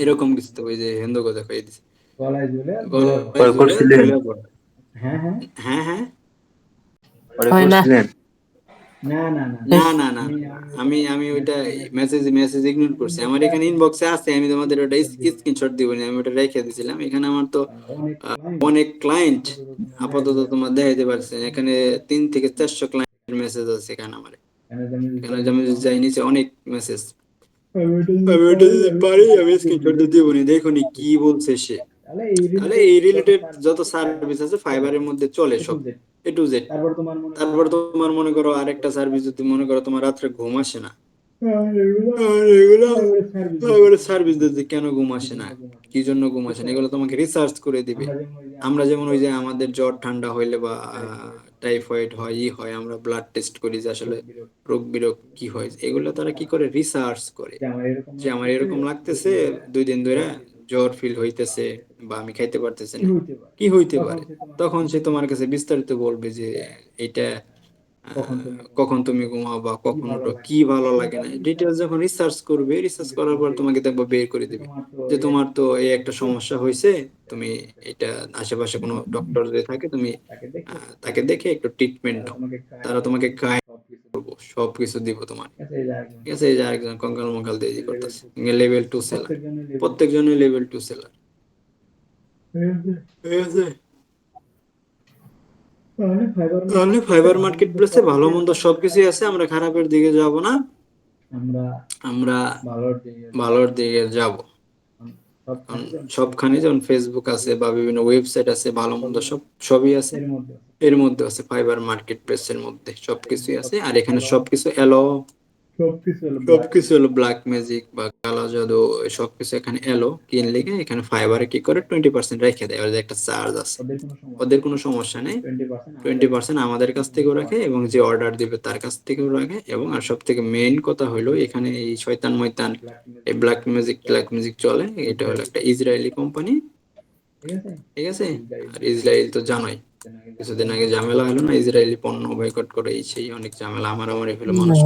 এরকম কিছু। তো ওই যে হেন্দ কথা কয়ে দিছে, গলায় পরে ঝুলে করছিলেন? ঝুলে বড়। হ্যাঁ হ্যাঁ। পরে হয় না। করছিলেন? না না না, আমি আমি ওইটা মেসেজ ইগনোর করছি। আমার এখানে ইনবক্সে আছে, আমি তোমাদের ওটা স্ক্রিনশট দিব না, আমি ওটা রেখে দিয়েছিলাম। এখানে আমার তো অনেক ক্লায়েন্ট আপাতত তোমার দেখাইতে পারছে না। এখানে 300 থেকে 400 ক্লায়েন্টের মেসেজ আছে এখানে আমার, এখানে আমি যাই নিচে অনেক মেসেজ। আমি ওটা যদি পারি আমি স্ক্রিনশট দিব না, দেখো নি কি বলছে সে। তাহলে এই রিলেটেড যত সার্ভিস আছে ফাইবারের মধ্যে চলে সব, A to Z। তারপর তোমার মনে করো আরেকটা সার্ভিস, যদি মনে করো তোমার রাত্রে ঘুম আসে না, আর এগুলো ফাইবারের সার্ভিস দিতে কেন ঘুম আসে না, কি জন্য ঘুম আসে না, এগুলো তোমাকে রিসার্চ করে দিবে। আমরা যেমন ওই যে আমাদের জ্বর ঠান্ডা হইলে বা টাইফয়েড হয়, ই হয়, আমরা ব্লাড টেস্ট করি যে আসলে রোগ বিরোগ কি হয়, এগুলো তারা কি করে, রিসার্চ করে যে আমার এরকম লাগতেছে 2 দিন ধরে, জ্বর ফিল হইতেছে, বা আমি খাইতে পারতেছি না, কি হইতে পারে। তখন সে তোমার কাছে বিস্তারিত বলবে যে এটা কখন তুমি ঘুমাও বা কখন উঠো, কি ভালো লাগে না, ডিটেলস যখন রিসার্চ করবে, রিসার্চ করার পর তোমাকে দেখবো বের করে দিবে যে তোমার তো এই একটা সমস্যা হয়েছে, তুমি এটা আশেপাশে কোনো ডক্টর যদি থাকে তুমি তাকে দেখে একটু ট্রিটমেন্ট নাও, তারা তোমাকে গাইড করবো, সবকিছু দিব তোমার। ঠিক আছে, এই যে আরেকজন কঙ্কাল মঙ্কাল দিয়ে করতেছে, লেভেল 2 সেলার, প্রত্যেকজনের লেভেল 2 সেলার। ঠিক আছে, তাহলে ফাইবার মার্কেট প্লেসে ভালো মন্দ সবকিছুই আছে, আমরা খারাপের দিকে যাব না, আমরা ভালোর দিকে যাব। সবখানে যেমন ফেসবুক আছে বা বিভিন্ন ওয়েবসাইট আছে, ভালো মন্দ সবই আছে, এর মধ্যে আছে ফাইবার মার্কেট প্লেসের মধ্যে সবকিছুই আছে। আর এখানে সবকিছু এলো, সবকিছু হলো ব্ল্যাক ম্যাজিক বা কালো জাদু, সবকিছু এখানে এলো কিনলে এখানে ফাইবারে কি করে 20% রেখে দেয়, ওদের একটা চার্জ আছে, ওদের কোনো সমস্যা নেই, 20% আমাদের কাছ থেকেও রাখে এবং যে অর্ডার দিবে তার কাছ থেকেও রাখে। এবং আর সব থেকে মেইন কথা হলো এখানে এই শয়তান ময়তান এই ব্ল্যাক মিউজিক চলে, এটা হলো একটা ইসরায়েলি কোম্পানি। ঠিক আছে, আর ইসরায়েল তো জানোই, কিছুদিন আগে ঝামেলা হলো না, ইসরায়েলি পণ্য বয়কট করে, এই সেই অনেক ঝামেলা, আমার হলো মানুষ।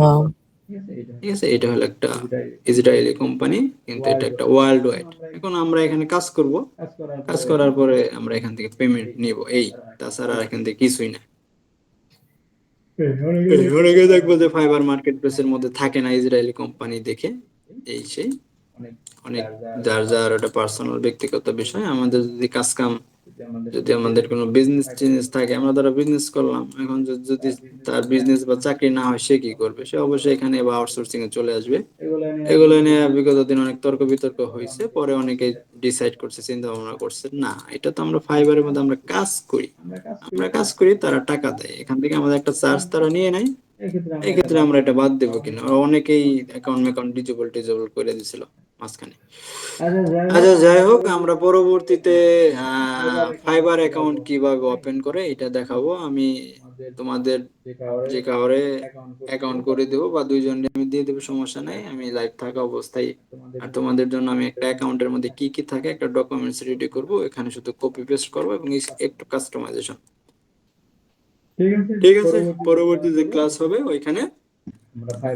ঠিক আছে, এটা হলো একটা ইসরায়েলি কোম্পানি, কিন্তু এটা একটা ওয়ার্ল্ড ওয়াইড। এখন আমরা এখানে কাজ করব, কাজ করার পরে আমরা এখান থেকে পেমেন্ট নিব, এই, তাছাড়া এখান থেকে কিছুই না। অনেকে দেখবো যে ফাইবার মার্কেট প্লেসের মধ্যে থাকে না ইসরায়েলি কোম্পানি দেখে, এই সেই অনেক, যার যার ওটা পার্সোনাল ব্যক্তিগত বিষয়। আমাদের যদি কাজ কাম, যদি আমাদের কোনো বিজনেস থাকে, আমরা ধরো বিজনেস করলাম, এখন যদি তার বিজনেস বা চাকরি না হয়, সে কি করবে, সে অবশ্যই এখানে বা আউটসোর্সিং এ চলে আসবে। এগুলো নিয়ে বিগত দিন অনেক তর্ক বিতর্ক হয়েছে, পরে অনেকে ডিসাইড করছে, চিন্তা ভাবনা করছে, না এটা তো আমরা ফাইবারের মধ্যে আমরা কাজ করি, তারা টাকা দেয়, এখান থেকে আমাদের একটা চার্জ তারা নিয়ে নেয়, এক্ষেত্রে আমরা এটা বাদ দেবো কিনা। অনেকেই অ্যাকাউন্ট ডিজেবল করে দিছিল মাঝখানে। আচ্ছা যাই হোক, আমরা পরবর্তীতে ফাইবার অ্যাকাউন্ট কিভাবে ওপেন করে এটা দেখাবো। আমি তোমাদের যে কাউরে অ্যাকাউন্ট করে দেবো বা দুইজনে আমি দিয়ে দেবো, সমস্যা নাই, আমি লাইভ থাকা অবস্থায়। আর তোমাদের জন্য আমি একটা অ্যাকাউন্টের মধ্যে কি কি থাকে একটা ডকুমেন্টস রেডি করব, এখানে শুধু কপি পেস্ট করবো এবং একটু কাস্টমাইজেশন। ঠিক আছে, পরবর্তী যে ক্লাস হবে ওইখানে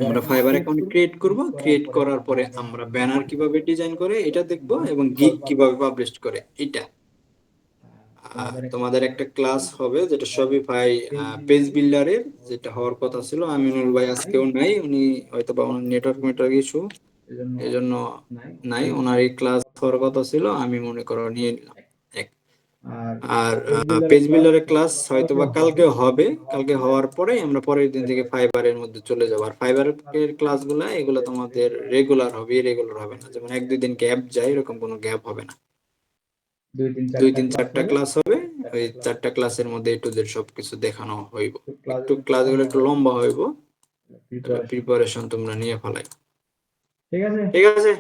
আমরা ফাইবার অ্যাকাউন্ট ক্রিয়েট করব, ক্রিয়েট করার পরে আমরা ব্যানার কিভাবে ডিজাইন করে এটা দেখবো এবং গিগ কিভাবে পাবলিশ করে এটা। তোমাদের একটা ক্লাস হবে যেটা শপিফাই পেজ বিল্ডারের, যেটা হওয়ার কথা ছিল। আমিনুল ভাই আজকেও নাই, উনি হয়তো বা ওনার নেটওয়ার্ক ইস্যু এই জন্য নাই, ওনার এই ক্লাস হওয়ার কথা ছিল, আমি মনে করো নিয়ে নিলাম। আর পেজ বিল্ডারের ক্লাস হয়তো বা কালকে হবে, কালকে হওয়ার পরে আমরা পরের দিন থেকে ফাইবারের মধ্যে চলে যাবো। আর ফাইবারের ক্লাসগুলো এগুলো তোমাদের রেগুলার হবে, ইরেগুলার হবে না, যেমন 1-2 দিন গ্যাপ যায় এরকম কোনো গ্যাপ হবে না। 2-3-4টা ক্লাস হবে, ওই 4টা ক্লাসের মধ্যে A to Z সবকিছু দেখানো হইব। একটু ক্লাসগুলো একটু লম্বা হইব, প্রিপারেশন তোমরা নিয়ে ফেলাই। ঠিক আছে।